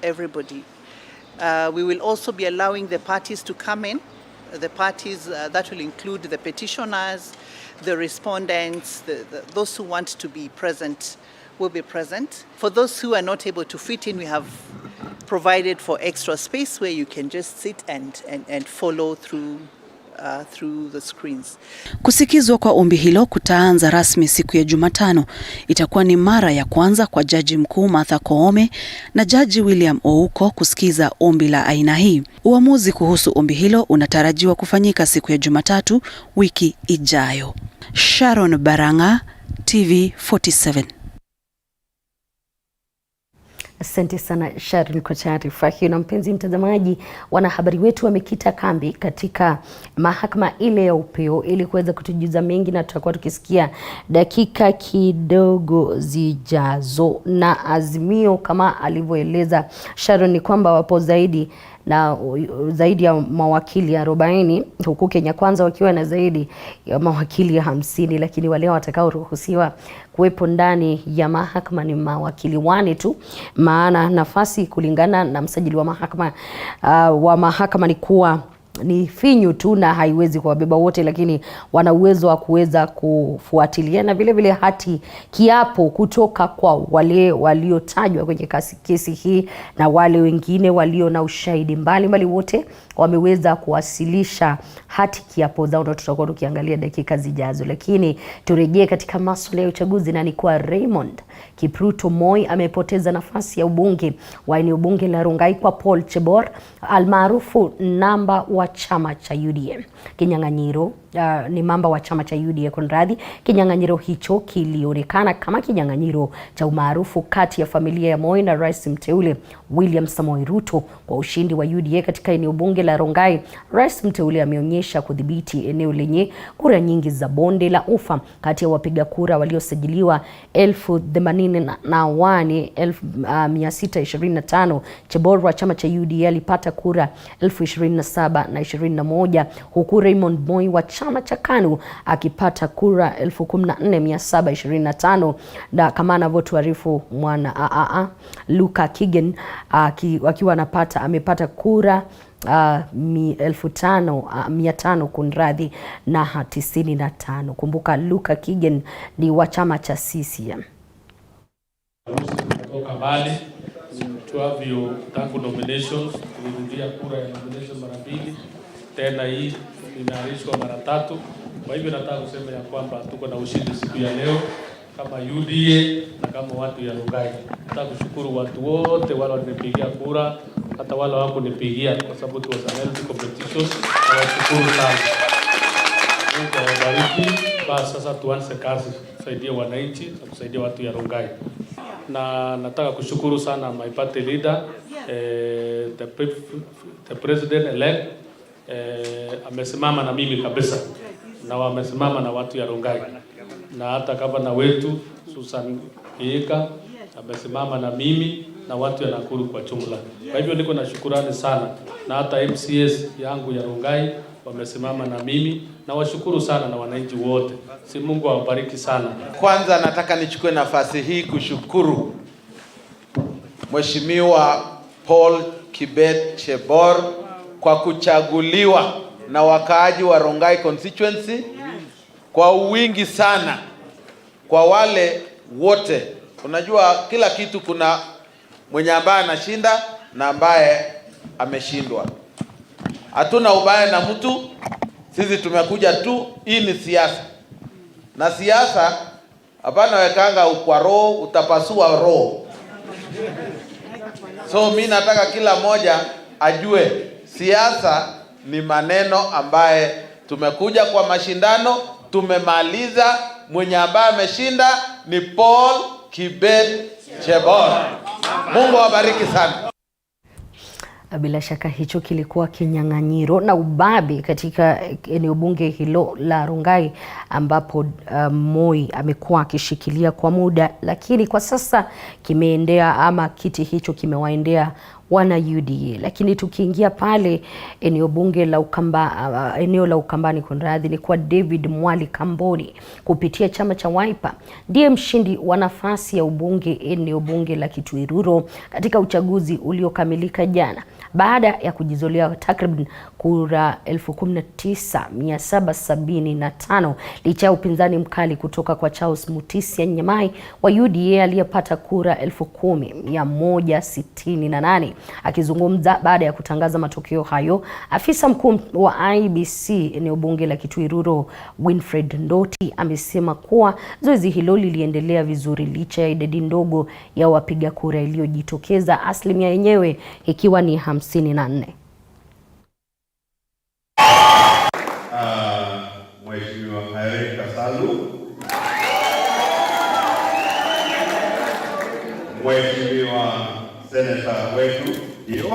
everybody. We will also be allowing the parties to come in. The parties that will include the petitioners, the respondents, those who want to be present will be present. For those who are not able to fit in, we have provided for extra space where you can just sit and follow through the screens. Kusikizwa kwa ombi hilo kutaanza rasmi siku ya Jumatano. Itakuwa ni mara ya kwanza kwa Jaji Mkuu Martha Koome na Jaji William Ouko kusikiza ombi la aina hii. Uamuzi kuhusu ombi hilo unatarajiwa kufanyika siku ya Jumatatu wiki ijayo. Sharon Baranga, TV 47. Asante sana Sharon kwa taarifa hiyo. Na mpenzi mtazamaji, wanahabari wetu wamekita kambi katika mahakama ile ya upeo ili kuweza kutujuza mengi, na tutakuwa tukisikia dakika kidogo zijazo. Na azimio kama alivyoeleza Sharon ni kwamba wapo zaidi ya mawakili 40 huku Kenya Kwanza wakiwa na zaidi ya mawakili 50, lakini wale watakao ruhusiwa kuwepo ndani ya mahakama ni mawakili 4 tu, maana nafasi kulingana na msajili wa mahakama ni kuwa ni finyu tu na haiwezi kuwabeba wote, lakini wana uwezo wa kuweza kufuatilia na vile vile hati kiapo kutoka kwa wale waliotajwa kwenye kesi hii na wale wengine walio na ushahidi mbalimbali, wote wameweza kuwasilisha hati kiapo zao, na tutakuwa tukiangalia dakika zijazo. Lakini turejee katika masuala ya uchaguzi, na ni kwa Raymond Kipruto Moi amepoteza nafasi ya ubunge wa eneo bunge la Rongai kwa Paul Chebor almaarufu namba wa chama cha UDA. Kinyang'anyiro ni mamba wa chama cha UDA kunradhi. Kinyang'anyiro hicho kilionekana kama kinyang'anyiro cha umaarufu kati ya familia ya Moi na rais mteule William Samoei Ruto kwa ushindi wa UDA katika eneo bunge la Rongai. Rais mteule ameonyesha kudhibiti eneo lenye kura nyingi za bonde la ufa. Kati ya wapiga kura waliosajiliwa 81,625, Chebor wa chama cha UDA alipata kura 27,021, huku Raymond Moi wa chama cha KANU akipata kura 14,725, na kama anavyotuarifu mwana Luka Kigen akiwa amepata kura 5,500 kunradhi na 95. Kumbuka Luka Kigen ni wa chama cha CCM. Kutoka mbali tuavyo tangu nominations, tulirudia kura ya nomination mara 2, tena hii imearishwa mara 3. Kwa hivyo nataka kusema ya kwamba tuko na ushindi siku ya leo kama UDA na kama watu ya Rongai. Nataka kushukuru watu wote wale walipigia kura, hata wale hawakunipigia kwa sababu tu was a healthy competition. Nawashukuru sana. Mungu awabariki. Basi sasa tuanze kazi, kusaidia wananchi na kusaidia watu ya Rongai. Na nataka kushukuru sana my party leader, the president elect, amesimama na mimi kabisa, na wamesimama na watu ya Rongai, na hata gavana wetu Susan Kihika amesimama na mimi na watu ya Nakuru kwa jumla. Kwa hivyo niko na shukrani sana, na hata MCS yangu ya Rongai wamesimama na mimi, na washukuru sana na wananchi wote. Si Mungu awabariki sana. Kwanza nataka nichukue nafasi hii kushukuru Mheshimiwa Paul Kibet Chebor kwa kuchaguliwa na wakaaji wa Rongai constituency kwa wingi sana. Kwa wale wote, unajua kila kitu kuna mwenye ambaye anashinda na ambaye ameshindwa. Hatuna ubaya na mtu, sisi tumekuja tu, hii ni siasa. Na siasa hapana wekanga kwa roho, utapasua roho. So mimi nataka kila moja ajue siasa ni maneno ambaye tumekuja kwa mashindano, tumemaliza, mwenye ambaye ameshinda ni Paul Kibet Chebor. Mungu awabariki sana. Bila shaka hicho kilikuwa kinyang'anyiro na ubabe katika eneo bunge hilo la Rongai, ambapo Moi amekuwa akishikilia kwa muda, lakini kwa sasa kimeendea ama kiti hicho kimewaendea wana UDA. Lakini tukiingia pale eneo bunge la eneo la Ukambani kunradhi, ni kwa David Mwali Kamboni kupitia chama cha Wiper ndiye mshindi wa nafasi ya ubunge eneo bunge la Kituiruro katika uchaguzi uliokamilika jana, baada ya kujizolea takriban kura 19,775 licha ya upinzani mkali kutoka kwa Charles Mutisia Nyamai wa UDA aliyepata kura 10,168. Akizungumza baada ya kutangaza matokeo hayo, afisa mkuu wa IEBC eneo bunge la Kituiruro Winfred Ndoti amesema kuwa zoezi hilo liliendelea vizuri licha ya idadi ndogo ya wapiga kura iliyojitokeza, asilimia yenyewe ikiwa ni 54. Mheshimiwa Irene Kasalu, Mheshimiwa Senator wetu Dio,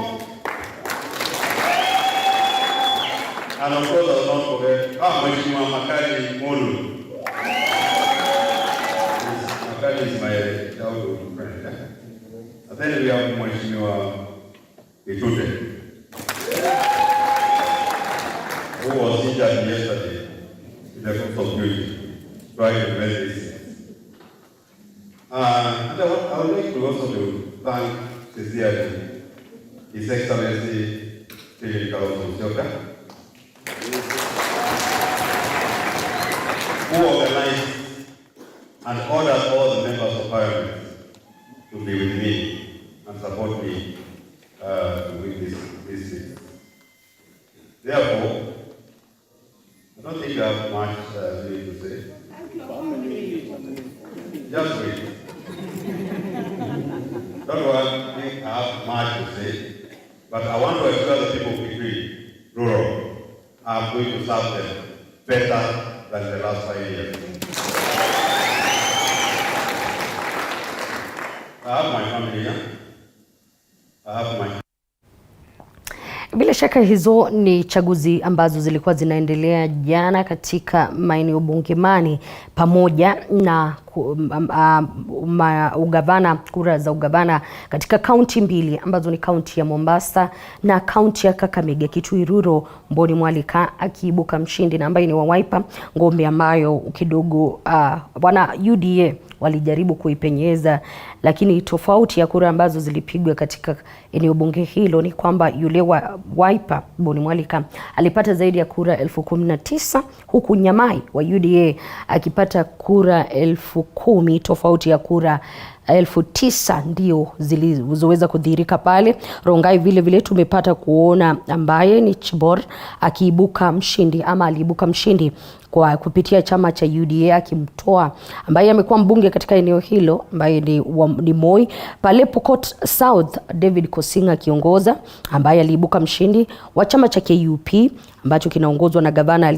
and of course I will not forget Mheshimiwa Makali Mulu. Makali is my childhood friend. And then we have Mheshimiwa Itute, who was injured yesterday in the course of duty, trying to raise this. And I would like to also thank sincerely His Excellency Philip Kalonzo Musyoka who organized and ordered all the members of parliament to be with me and support me to win this seat. Therefore, I don't think I have much to say. Just wait. Don't worry, I think I have much to say, but I want to assure the people of Kitui Rural I'm going to serve them better than the last 5 years. I have my family here. I have my... Bila shaka hizo ni chaguzi ambazo zilikuwa zinaendelea jana katika maeneo bungimani pamoja na ugavana, kura za ugavana katika kaunti mbili ambazo ni kaunti ya Mombasa na kaunti ya Kakamega. Kitui Rural, Mboni Mwalika akiibuka mshindi na ambaye ni wa Wiper, ngombe ambayo kidogo wana UDA walijaribu kuipenyeza, lakini tofauti ya kura ambazo zilipigwa katika eneo bunge hilo ni kwamba yule wa Wiper Mboni Mwalika alipata zaidi ya kura 19,000 huku Nyamai wa UDA akipata kura 10,000, tofauti ya kura 9,000 ndio zilizoweza kudhihirika pale. Rongai vile vile tumepata kuona ambaye ni Chebor akiibuka mshindi ama aliibuka mshindi kwa kupitia chama cha UDA akimtoa ambaye amekuwa mbunge katika eneo hilo ambaye ni Moi. Pale Pokot South David Kosinga kiongoza ambaye aliibuka mshindi wa chama cha KUP ambacho kinaongozwa na gavana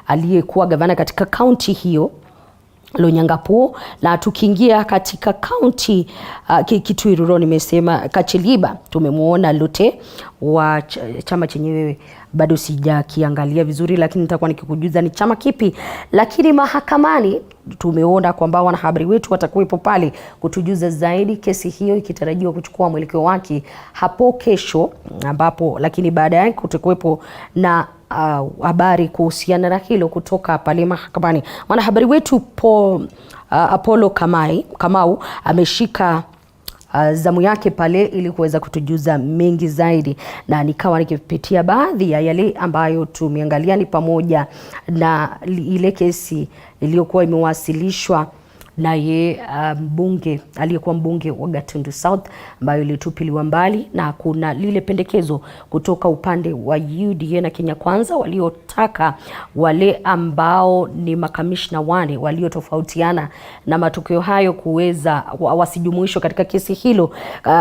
aliyekuwa gavana katika kaunti hiyo Lonyangapuo. Na tukiingia katika kaunti Kitui Rural, nimesema Kachiliba, tumemuona Lute wa chama chenyewe bado sijakiangalia vizuri, lakini nitakuwa nikikujuza ni chama kipi. Lakini mahakamani tumeona kwamba wanahabari wetu watakuwepo pale kutujuza zaidi, kesi hiyo ikitarajiwa kuchukua mwelekeo wake hapo kesho, ambapo lakini baadaye kutakuwepo na habari kuhusiana na hilo kutoka pale mahakamani. Mwanahabari wetu Apollo Kamau ameshika zamu yake pale ili kuweza kutujuza mengi zaidi, na nikawa nikipitia baadhi ya yale ambayo tumeangalia ni pamoja na ile kesi iliyokuwa imewasilishwa naye mbunge aliyekuwa mbunge wa Gatundu South ambayo ilitupiliwa mbali, na kuna lile pendekezo kutoka upande wa UDA na Kenya Kwanza waliotaka wale ambao ni makamishna wane waliotofautiana na matokeo hayo kuweza wasijumuishwe katika kesi hilo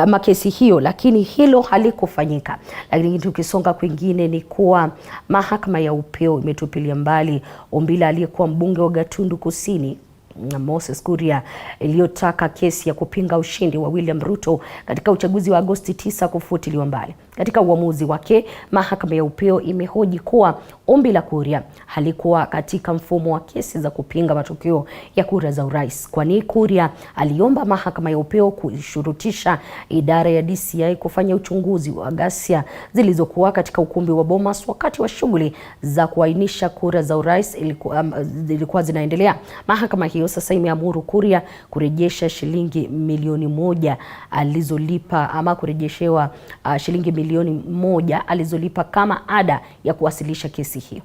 makesi hiyo, lakini hilo halikufanyika. Lakini tukisonga kwingine ni kuwa mahakama ya upeo imetupilia mbali ombi la aliyekuwa mbunge wa Gatundu Kusini na Moses Kuria iliyotaka kesi ya kupinga ushindi wa William Ruto katika uchaguzi wa Agosti 9 kufutiliwa mbali. Katika uamuzi wake, mahakama ya upeo imehoji kuwa ombi la Kuria halikuwa katika mfumo wa kesi za kupinga matokeo ya kura za urais, kwani Kuria aliomba mahakama ya upeo kushurutisha idara ya DCI kufanya uchunguzi wa ghasia zilizokuwa katika ukumbi wa Bomas wakati wa shughuli za kuainisha kura za urais ilikuwa zinaendelea. Mahakama hiyo sasa imeamuru Kuria kurejesha shilingi milioni 1 alizolipa ama kurejeshewa shilingi milioni 1 alizolipa kama ada ya kuwasilisha kesi hiyo.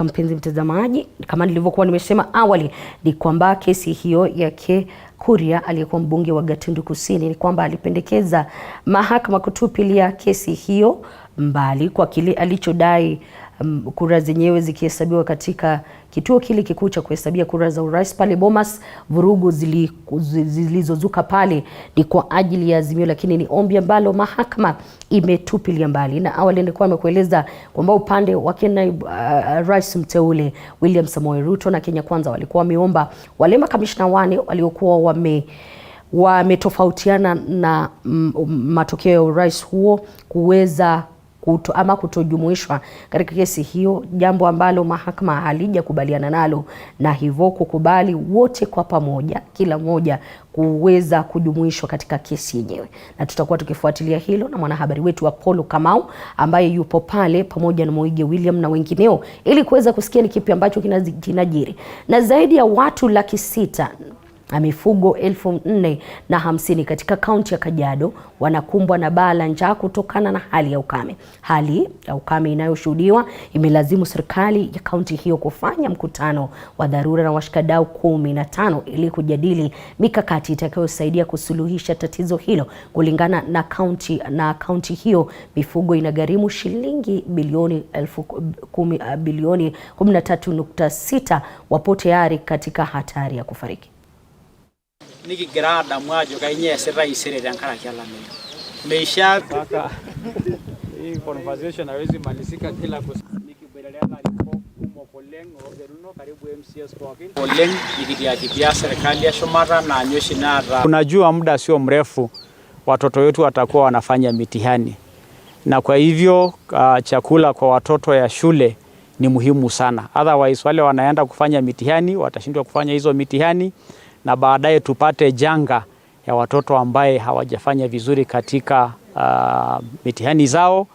Mpenzi mtazamaji, kama nilivyokuwa nimesema awali, ni kwamba kesi hiyo yake Kuria aliyekuwa mbunge wa Gatundu Kusini ni kwamba alipendekeza mahakama kutupilia kesi hiyo mbali kwa kile alichodai kura zenyewe zikihesabiwa katika kituo kile kikuu cha kuhesabia kura za urais pale Bomas. Vurugu zilizozuka pale ni kwa ajili ya azimio, lakini ni ombi ambalo mahakama imetupilia mbali. Na awali nilikuwa nimekueleza kwamba upande wa rais mteule William Samoei Ruto na Kenya Kwanza walikuwa wameomba wale makamishna wane waliokuwa wametofautiana na matokeo ya urais huo kuweza kutojumuishwa katika kesi hiyo, jambo ambalo mahakama halijakubaliana nalo, na hivyo kukubali wote kwa pamoja, kila mmoja kuweza kujumuishwa katika kesi yenyewe. Na tutakuwa tukifuatilia hilo na mwanahabari wetu Apollo Kamau ambaye yupo pale pamoja na Moige William na wengineo ili kuweza kusikia ni kipi ambacho kinajiri. Na zaidi ya watu 600,000 mifugo 4,050 katika kaunti ya Kajiado wanakumbwa na baa la njaa kutokana na hali ya ukame. Hali ya ukame inayoshuhudiwa imelazimu serikali ya kaunti hiyo kufanya mkutano wa dharura na washikadau 15 ili kujadili mikakati itakayosaidia kusuluhisha tatizo hilo. Kulingana na kaunti hiyo, mifugo inagharimu shilingi bilioni 13.6, wapo tayari katika hatari ya kufariki. Nikigrada mwajo kainyese raisere dankara kialame meisha kaka hii conversation haiwezi malizika kila nikibeleleana ripoti kumo poleng ogeruno karibu MCS kwake poleng nikitia serikali ya Shomara na nyoshi nara. Tunajua muda sio mrefu watoto wetu watakuwa wanafanya mitihani, na kwa hivyo chakula kwa watoto ya shule ni muhimu sana. Otherwise wale wanaenda kufanya mitihani watashindwa kufanya hizo mitihani, na baadaye tupate janga ya watoto ambaye hawajafanya vizuri katika mitihani zao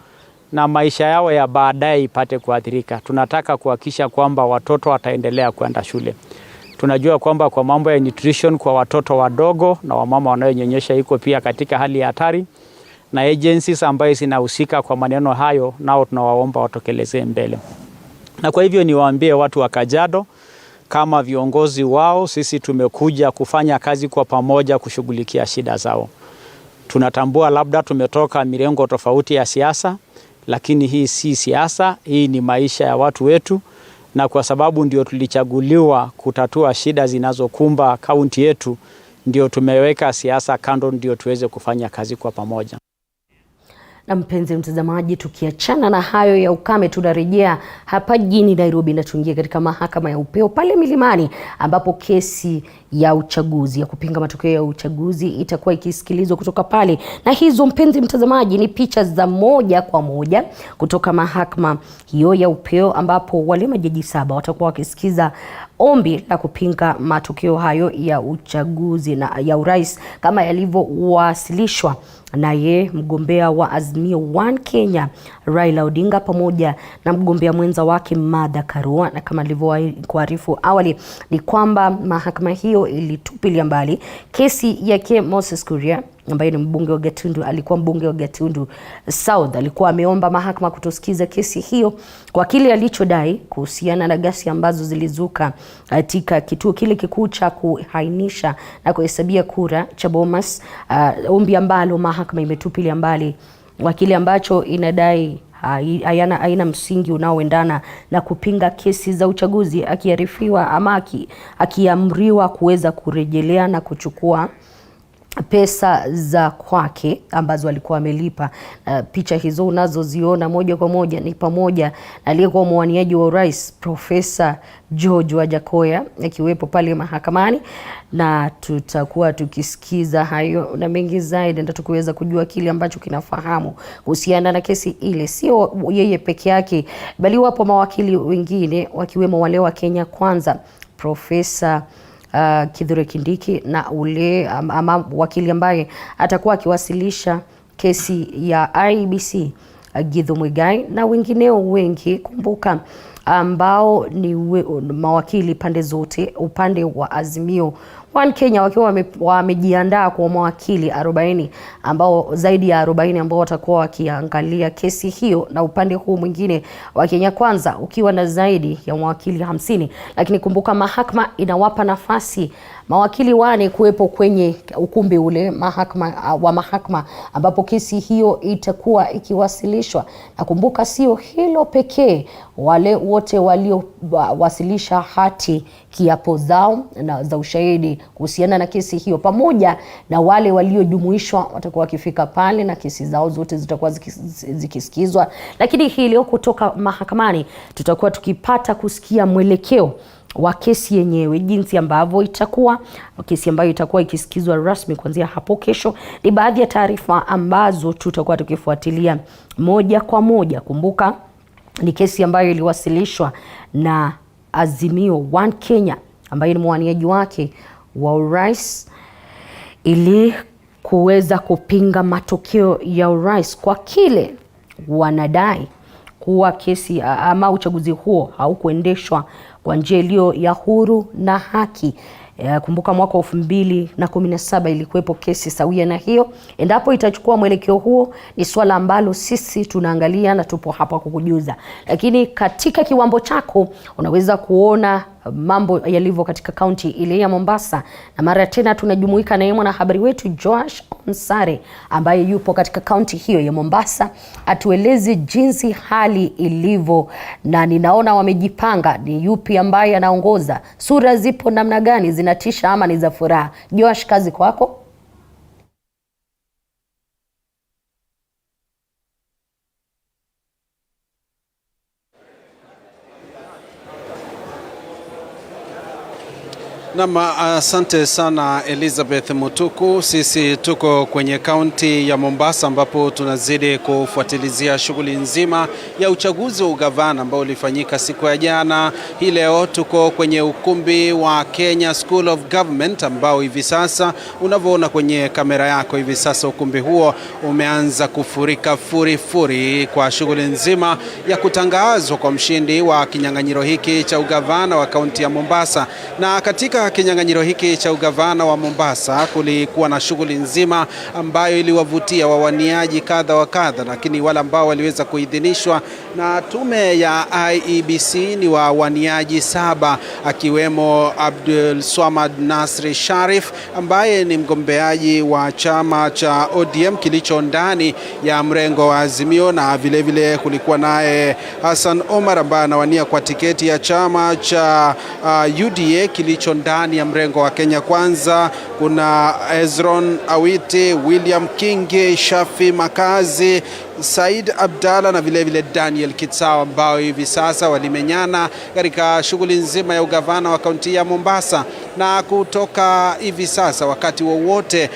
na maisha yao ya baadaye ipate kuathirika. Tunataka kuhakikisha kwamba watoto wataendelea kwenda shule. Tunajua kwamba kwa mambo ya nutrition kwa watoto wadogo na wamama wanayonyonyesha iko pia katika hali ya hatari, na agencies ambaye zinahusika kwa maneno hayo nao tunawaomba watokelezee mbele. Na kwa hivyo niwaambie watu wa Kajiado, kama viongozi wao, sisi tumekuja kufanya kazi kwa pamoja kushughulikia shida zao. Tunatambua labda tumetoka mirengo tofauti ya siasa, lakini hii si siasa, hii ni maisha ya watu wetu, na kwa sababu ndio tulichaguliwa kutatua shida zinazokumba kaunti yetu, ndio tumeweka siasa kando, ndio tuweze kufanya kazi kwa pamoja. Na mpenzi mtazamaji, tukiachana na hayo ya ukame, tunarejea hapa jijini Nairobi na tuingie katika mahakama ya upeo pale Milimani, ambapo kesi ya uchaguzi ya kupinga matokeo ya uchaguzi itakuwa ikisikilizwa kutoka pale. Na hizo mpenzi mtazamaji ni picha za moja kwa moja kutoka mahakama hiyo ya upeo, ambapo wale majaji 7 watakuwa wakisikiza ombi la kupinga matokeo hayo ya uchaguzi na ya urais kama yalivyowasilishwa naye mgombea wa Azimio One Kenya Raila Odinga pamoja na mgombea mwenza wake Martha Karua. Na kama nilivyokuarifu awali ni kwamba mahakama hiyo ilitupilia mbali kesi yake Moses Kuria ambaye ni mbunge wa Gatundu, alikuwa mbunge wa Gatundu South. Alikuwa ameomba mahakama kutosikiza kesi hiyo kwa kile alichodai kuhusiana na ghasia ambazo zilizuka katika kituo kile kikuu cha kuhainisha na kuhesabia kura cha Bomas, ombi ambalo mahakama imetupilia mbali kwa kile ambacho inadai haina msingi unaoendana na kupinga kesi za uchaguzi, akiarifiwa ama akiamriwa kuweza kurejelea na kuchukua pesa za kwake ambazo alikuwa amelipa. Picha hizo unazoziona moja kwa moja ni pamoja na aliyekuwa mwaniaji wa urais Profesa George Wajakoya akiwepo pale mahakamani, na tutakuwa tukisikiza hayo na mengi zaidi ndio tukuweza kujua kile ambacho kinafahamu kuhusiana na kesi ile. Sio yeye peke yake, bali wapo mawakili wengine wakiwemo wale wa Kenya Kwanza, Profesa Kithure Kindiki na ule ama wakili ambaye atakuwa akiwasilisha kesi ya IEBC Githu Muigai na wengineo wengi. Kumbuka ambao ni mawakili pande zote, upande wa Azimio One Kenya wakiwa wamejiandaa kwa mawakili 40 ambao zaidi ya 40 ambao watakuwa wakiangalia kesi hiyo, na upande huu mwingine wa Kenya Kwanza ukiwa na zaidi ya mawakili 50. Lakini kumbuka mahakama inawapa nafasi mawakili 4 kuwepo kwenye ukumbi ule mahakama ambapo kesi hiyo itakuwa ikiwasilishwa. Na kumbuka sio hilo pekee, wale wote waliowasilisha hati kiapo zao na za ushahidi kuhusiana na kesi hiyo pamoja na wale waliojumuishwa watakuwa wakifika pale na kesi zao zote zitakuwa zikisikizwa. Lakini hii leo kutoka mahakamani tutakuwa tukipata kusikia mwelekeo wa kesi yenyewe, jinsi ambavyo itakuwa kesi ambayo itakuwa ikisikizwa rasmi kuanzia hapo kesho. Ni baadhi ya taarifa ambazo tutakuwa tukifuatilia moja kwa moja. Kumbuka ni kesi ambayo iliwasilishwa na Azimio One Kenya ambaye ni mwaniaji wake wa urais ili kuweza kupinga matokeo ya urais kwa kile wanadai kuwa kesi ama uchaguzi huo haukuendeshwa kwa njia iliyo ya huru na haki. Kumbuka mwaka 2017 ilikuwepo kesi sawia na hiyo. Endapo itachukua mwelekeo huo, ni swala ambalo sisi tunaangalia na tupo hapa kukujuza. Lakini katika kiwambo chako unaweza kuona mambo yalivyo katika kaunti ile ya Mombasa, na mara tena tunajumuika na mwanahabari wetu Joash Onsare ambaye yupo katika kaunti hiyo ya Mombasa, atueleze jinsi hali ilivyo, na ninaona wamejipanga. Ni yupi ambaye anaongoza? Sura zipo namna gani? Zinatisha ama ni za furaha? Joash, kazi kwako. Asante sana Elizabeth Mutuku. Sisi tuko kwenye kaunti ya Mombasa ambapo tunazidi kufuatilizia shughuli nzima ya uchaguzi wa ugavana ambao ulifanyika siku ya jana. Hii leo tuko kwenye ukumbi wa Kenya School of Government ambao hivi sasa unavyoona kwenye kamera yako, hivi sasa ukumbi huo umeanza kufurika furi kwa shughuli nzima ya kutangazwa kwa mshindi wa kinyang'anyiro hiki cha ugavana wa kaunti ya Mombasa. Na katika kinyang'anyiro hiki cha ugavana wa Mombasa kulikuwa na shughuli nzima ambayo iliwavutia wawaniaji kadha wa kadha, lakini wale ambao waliweza kuidhinishwa na tume ya IEBC ni wawaniaji 7, akiwemo Abdul Swamad Nasri Sharif ambaye ni mgombeaji wa chama cha ODM kilicho ndani ya mrengo wa Azimio, na vile vile kulikuwa naye Hassan Omar ambaye anawania kwa tiketi ya chama cha UDA kilicho ndani ya mrengo wa Kenya Kwanza. Kuna Ezron Awiti, William Kingi, Shafi Makazi, Said Abdalla na vile vile Daniel Kitsao ambao hivi sasa walimenyana katika shughuli nzima ya ugavana wa kaunti ya Mombasa. Na kutoka hivi sasa wakati wowote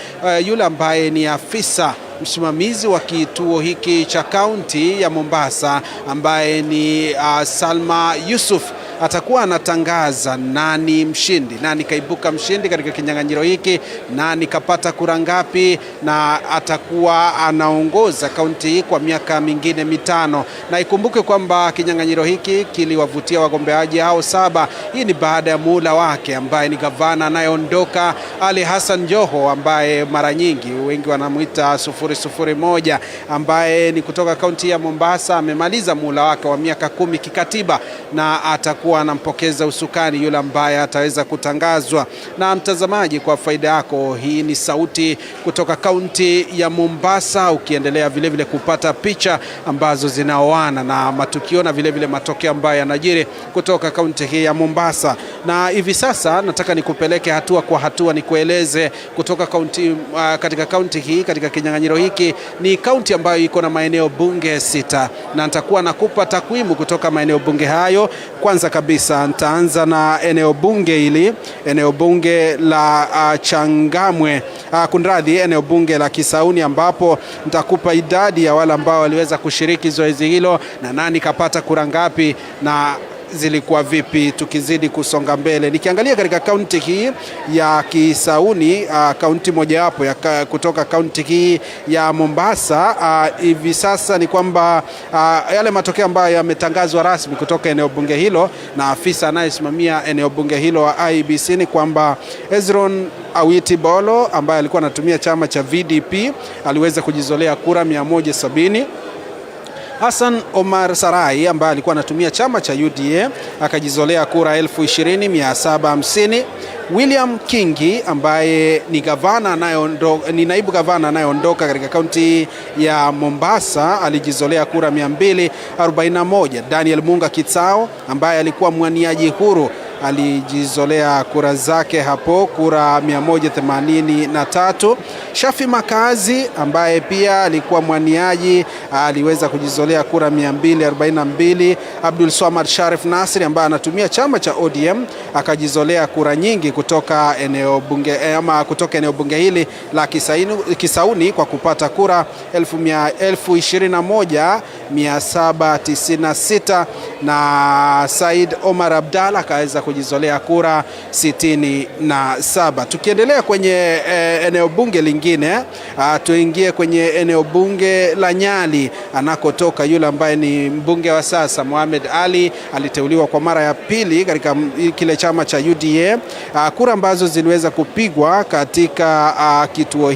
yule ambaye ni afisa msimamizi wa kituo hiki cha kaunti ya Mombasa ambaye ni Salma Yusuf atakuwa anatangaza nani mshindi, nani kaibuka mshindi katika kinyang'anyiro hiki, nani kapata kura ngapi, na atakuwa anaongoza kaunti hii kwa miaka mingine 5. Na ikumbuke kwamba kinyang'anyiro hiki kiliwavutia wagombeaji hao 7. Hii ni baada ya muhula wake ambaye ni gavana anayeondoka Ali Hassan Joho, ambaye mara nyingi wengi wanamuita 001, ambaye ni kutoka kaunti ya Mombasa. Amemaliza muhula wake wa miaka 10 kikatiba na atakuwa anampokeza usukani yule ambaye ataweza kutangazwa. Na mtazamaji, kwa faida yako, hii ni sauti kutoka kaunti ya Mombasa, ukiendelea vile vile kupata picha ambazo zinaoana na matukio na vile vile matokeo ambayo yanajiri kutoka kaunti hii ya Mombasa. Na hivi sasa nataka nikupeleke hatua kwa hatua, nikueleze kutoka kaunti katika kaunti hii, katika kinyang'anyiro hiki ni kaunti ambayo iko na maeneo bunge 6, na nitakuwa nakupa takwimu kutoka maeneo bunge hayo. Kwanza kabisa nitaanza na eneo bunge hili, eneo bunge la Changamwe, kunradhi, eneo bunge la Kisauni, ambapo nitakupa idadi ya wale ambao waliweza kushiriki zoezi hilo na nani kapata kura ngapi na zilikuwa vipi. Tukizidi kusonga mbele, nikiangalia katika kaunti hii ya Kisauni, kaunti mojawapo ya kutoka kaunti hii ya Mombasa, hivi sasa ni kwamba yale matokeo ambayo yametangazwa rasmi kutoka eneo bunge hilo na afisa anayesimamia eneo bunge hilo wa IEBC ni kwamba Ezron Awiti Bolo ambaye alikuwa anatumia chama cha VDP aliweza kujizolea kura 170. Hassan Omar Sarai ambaye alikuwa anatumia chama cha UDA akajizolea kura 20,750. William Kingi ambaye ni naibu gavana anayeondoka katika kaunti ya Mombasa alijizolea kura 241. Daniel Munga Kitsao ambaye alikuwa mwaniaji huru alijizolea kura zake hapo, kura 183. Shafi Makazi ambaye pia alikuwa mwaniaji aliweza kujizolea kura 242. Abdul Swamad Sharif Nasri ambaye anatumia chama cha ODM akajizolea kura nyingi kutoka eneo bunge hili la Kisauni kwa kupata kura 21,796. na Said Omar Abdalla akaweza kujizolea kura 67. Tukiendelea kwenye eneo bunge lingine, tuingie kwenye eneo bunge la Nyali anakotoka yule ambaye ni mbunge wa sasa Mohamed Ali. Aliteuliwa kwa mara ya pili katika kile chama cha UDA. Kura ambazo ziliweza kupigwa katika kituo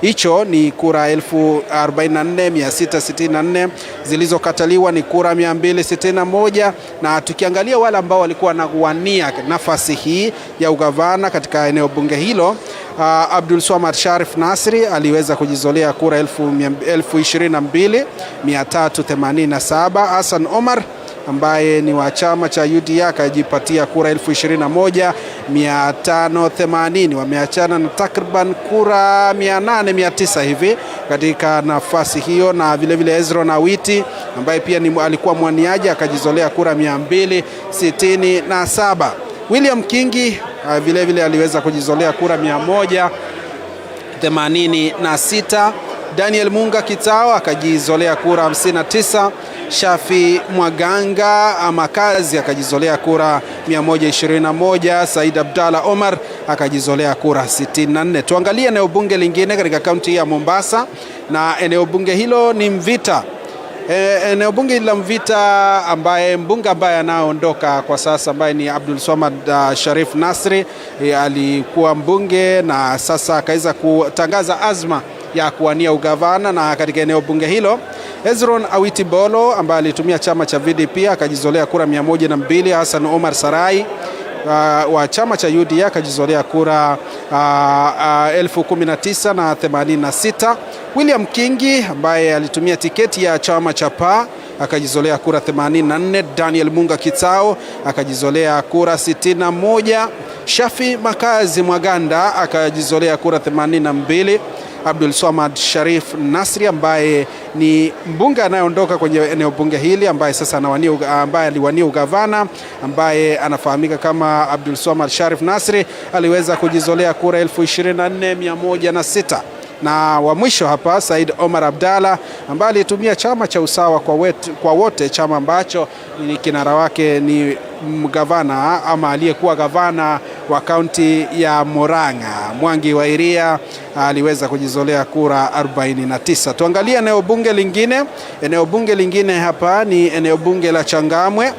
hicho ni kura 44,664, zilizokataliwa ni kura 261, na tukiangalia wale ambao walikuwa wanawania nafasi hii ya ugavana katika eneo bunge hilo, Abdul Swamad Sharif Nasri aliweza kujizolea kura 22,387. Hassan Omar ambaye ni wa chama cha UDA akajipatia kura 21,580. Wameachana na takriban kura 800-900 hivi katika nafasi hiyo, na vile vile Ezron Awiti ambaye pia alikuwa mwaniaji akajizolea kura 267. William Kingi vile vile aliweza kujizolea kura 186. Daniel Munga Kitao akajizolea kura 59. Shafi Mwaganga Makazi akajizolea kura 121. Said Abdalla Omar akajizolea kura 64. Tuangalie eneo bunge lingine katika kaunti ya Mombasa, na eneo bunge hilo ni Mvita. Eneo bunge la Mvita ambaye mbunge ambaye anaondoka kwa sasa ambaye ni Abdul Swamad Sharif Nasri alikuwa mbunge na sasa akaweza kutangaza azma ya kuwania ugavana, na katika eneo bunge hilo Ezron Awiti Bolo ambaye alitumia chama cha VDP akajizolea kura 102. Hassan Omar Sarai wa chama cha UDA akajizolea kura 19,086. William Kingi ambaye alitumia tiketi ya chama cha PA akajizolea kura 84. Daniel Munga Kitao akajizolea kura 61. Shafi Makazi Mwaganda akajizolea kura 82. Abdul Swamad Sharif Nasri ambaye ni mbunge anayeondoka kwenye eneo bunge hili ambaye sasa ambaye aliwania ugavana ambaye anafahamika kama Abdul Swamad Sharif Nasri aliweza kujizolea kura 24,106. Na wa mwisho hapa Said Omar Abdalla ambaye alitumia chama cha usawa kwa wote, chama ambacho ni kinara wake ni gavana ama aliyekuwa gavana wa kaunti ya Murang'a Mwangi wa Iria, aliweza kujizolea kura 49. Tuangalie eneo bunge lingine. Eneo bunge lingine hapa ni eneo bunge la Changamwe,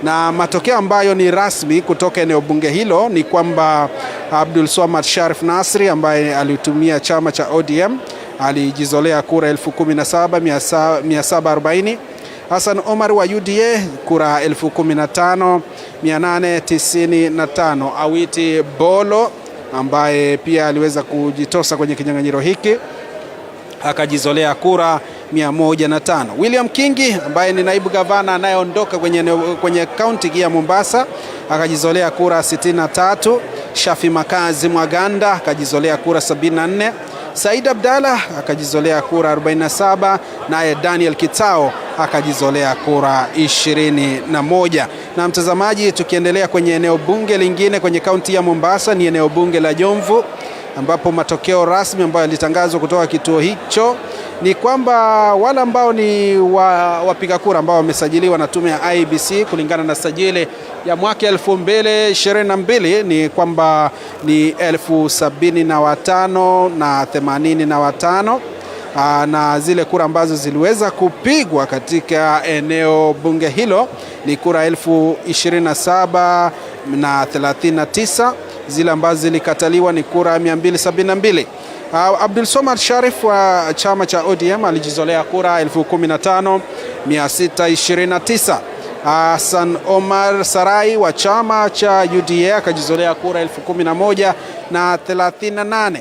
na matokeo ambayo ni rasmi kutoka eneo bunge hilo ni kwamba Abdul Swamad Sharif Nasri ambaye alitumia chama cha ODM alijizolea kura 17,740. Hassan Omar wa UDA kura 15,895. Awiti Bolo ambaye pia aliweza kujitosa kwenye kinyang'anyiro hiki akajizolea kura 105. William Kingi ambaye ni naibu gavana anayeondoka kwenye kaunti ya Mombasa akajizolea kura 63. Shafi Makazi Mwaganda akajizolea kura 74. Said Abdalla akajizolea kura 47, naye Daniel Kitao akajizolea kura 21. Na mtazamaji, tukiendelea kwenye eneo bunge lingine kwenye kaunti ya Mombasa ni eneo bunge la Jomvu, ambapo matokeo rasmi ambayo yalitangazwa kutoka kituo hicho ni kwamba wale ambao ni wapiga kura ambao wamesajiliwa na tume ya IEBC kulingana na sajili ya mwaka 2022 ni kwamba ni 75,085 na zile kura ambazo ziliweza kupigwa katika eneo bunge hilo ni kura 27,039. Zile ambazo zilikataliwa ni kura 272. Abdul Swamad Sharif wa chama cha ODM alijizolea kura 15,629. Hassan Omar Sarai wa chama cha UDA akajizolea kura 11,038.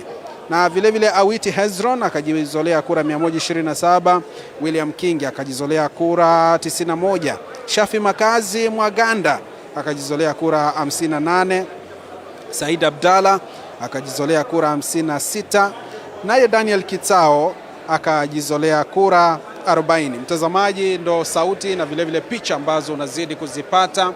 Na vile vile Awiti Hezron akajizolea kura 127. William Kingi akajizolea kura 91. Shafi Makazi Mwaganda akajizolea kura 58. Said Abdalla akajizolea kura 56. Naye Daniel Kitao akajizolea kura 40. Mtazamaji, ndo sauti na vile vile picha ambazo unazidi kuzipata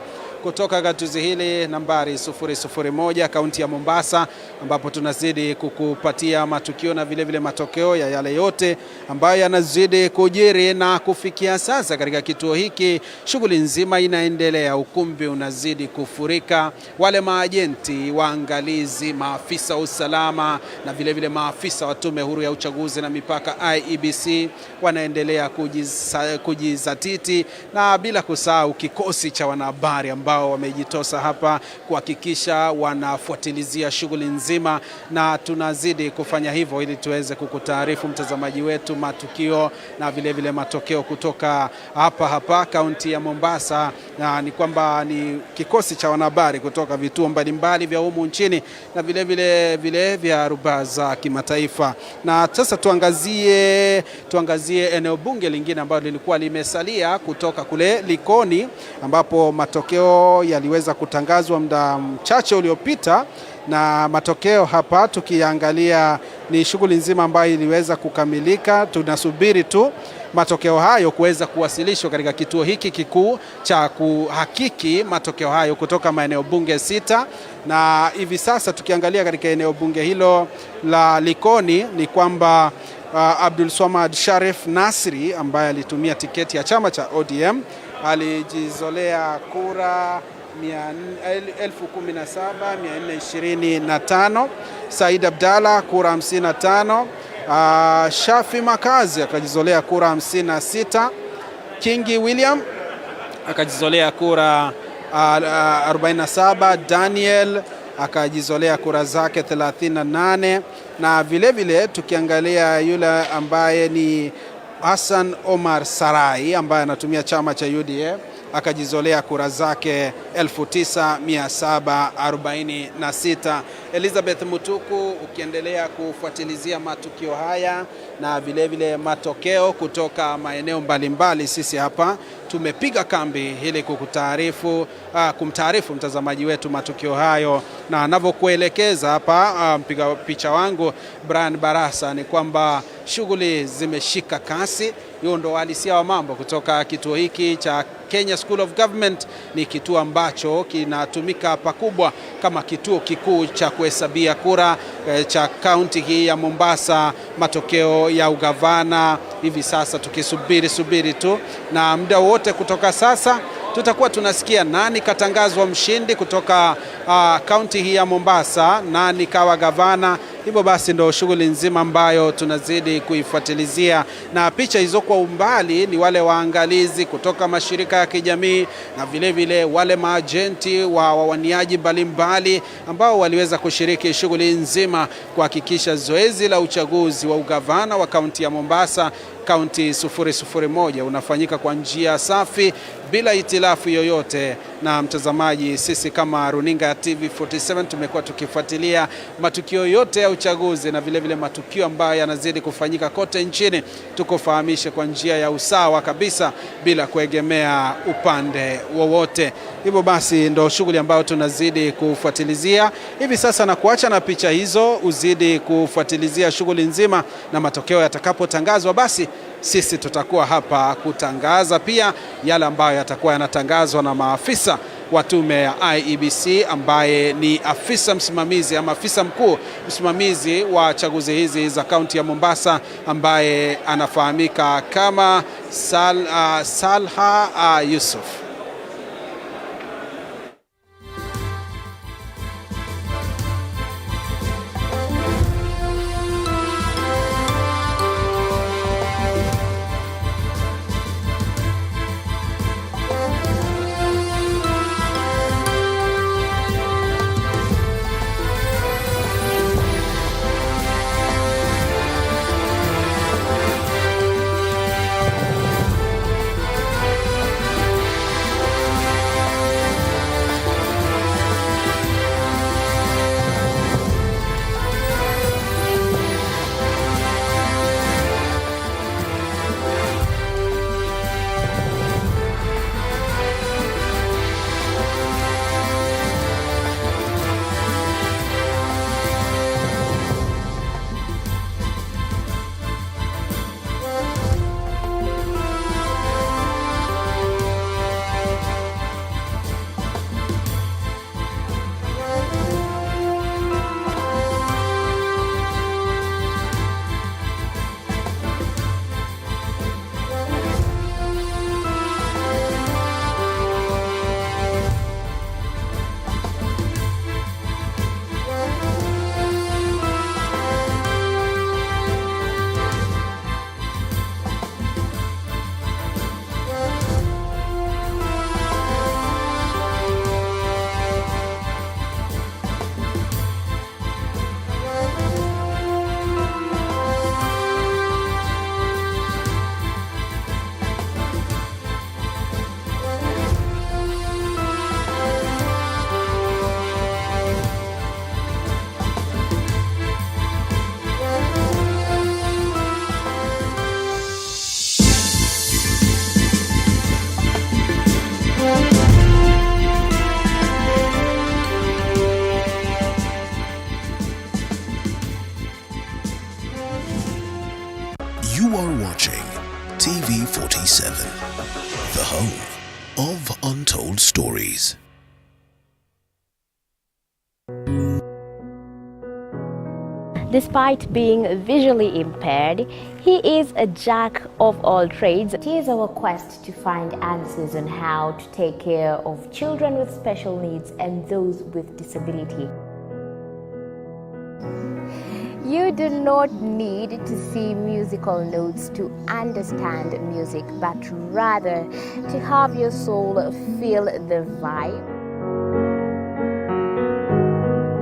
kutoka gatuzi hili nambari 001 kaunti ya Mombasa, ambapo tunazidi kukupatia matukio na vile matokeo ya yale yote ambayo yanazidi kujiri. Na kufikia sasa katika kituo hiki shughuli nzima inaendelea, ukumbi unazidi kufurika, wale maajenti, waangalizi, maafisa wa usalama na vile maafisa wa tume huru ya uchaguzi na mipaka IEBC wanaendelea kujizatiti, na bila kusahau kikosi cha wanahabari ambao wamejitosa hapa kuhakikisha wanafuatilizia shughuli nzima, na tunazidi kufanya hivyo ili tuweze kukutaarifu mtazamaji wetu matukio na vile matokeo kutoka hapa kaunti ya Mombasa. Na ni kwamba ni kikosi cha wanahabari kutoka vituo mbalimbali vya humu nchini na vile vya rubaa za kimataifa. Na sasa tuangazie eneo bunge lingine ambalo lilikuwa limesalia kutoka kule Likoni, ambapo matokeo yaliweza kutangazwa muda mchache uliopita. Na matokeo hapa tukiangalia ni shughuli nzima ambayo iliweza kukamilika. Tunasubiri tu matokeo hayo kuweza kuwasilishwa katika kituo hiki kikuu cha kuhakiki matokeo hayo kutoka maeneo bunge 6. Na hivi sasa tukiangalia katika eneo bunge hilo la Likoni ni kwamba Abdul Swamad Sharif Nasri ambaye alitumia tiketi ya chama cha ODM alijizolea kura 17,425. Said Abdalla kura 55. Shafi Makazi akajizolea kura 56. Kingi William akajizolea kura 47. Daniel akajizolea kura zake 38. Na vile tukiangalia yule ambaye ni Hassan Omar Sarai ambaye anatumia chama cha UDA akajizolea kura zake 9,746. Elizabeth Mutuku, ukiendelea kufuatilizia matukio haya na vile matokeo kutoka maeneo mbalimbali, sisi hapa tumepiga kambi ili kumtaarifu mtazamaji wetu matukio hayo. Na anavyokuelekeza hapa mpiga picha wangu Brian Barasa ni kwamba shughuli zimeshika kasi. Hiyo ndo halisia wa mambo kutoka kituo hiki cha Kenya School of Government. Ni kituo ambacho kinatumika pakubwa kama kituo kikuu cha kuhesabia kura cha kaunti hii ya Mombasa, matokeo ya ugavana. Hivi sasa tukisubiri tu, na muda wote kutoka sasa tutakuwa tunasikia nani katangazwa mshindi kutoka kaunti hii ya Mombasa, nani kawa gavana. Hivyo basi ndo shughuli nzima ambayo tunazidi kuifuatilizia, na picha hizo kwa umbali ni wale waangalizi kutoka mashirika ya kijamii na vile wale maajenti wa wawaniaji mbalimbali ambao waliweza kushiriki shughuli nzima kuhakikisha zoezi la uchaguzi wa ugavana wa kaunti ya Mombasa, kaunti 001, unafanyika kwa njia safi bila itilafu yoyote. Na mtazamaji, sisi kama runinga ya TV47 tumekuwa tukifuatilia matukio yote ya uchaguzi na vile matukio ambayo yanazidi kufanyika kote nchini, tukufahamishe kwa njia ya usawa kabisa bila kuegemea upande wowote. Hivyo basi ndo shughuli ambayo tunazidi kufuatilizia hivi sasa, na kuacha na picha hizo uzidi kufuatilizia shughuli nzima, na matokeo yatakapotangazwa basi sisi tutakuwa hapa kutangaza pia yale ambayo yatakuwa yanatangazwa na maafisa wa tume ya IEBC ambaye ni afisa msimamizi ama afisa mkuu msimamizi wa chaguzi hizi za kaunti ya Mombasa, ambaye anafahamika kama Salha Yusuf. You are watching TV47, the home of untold stories. Despite being visually impaired, he is a jack of all trades. It is our quest to find answers on how to take care of children with special needs and those with disability. You do not need to see musical notes to understand music, but rather to have your soul feel the vibe.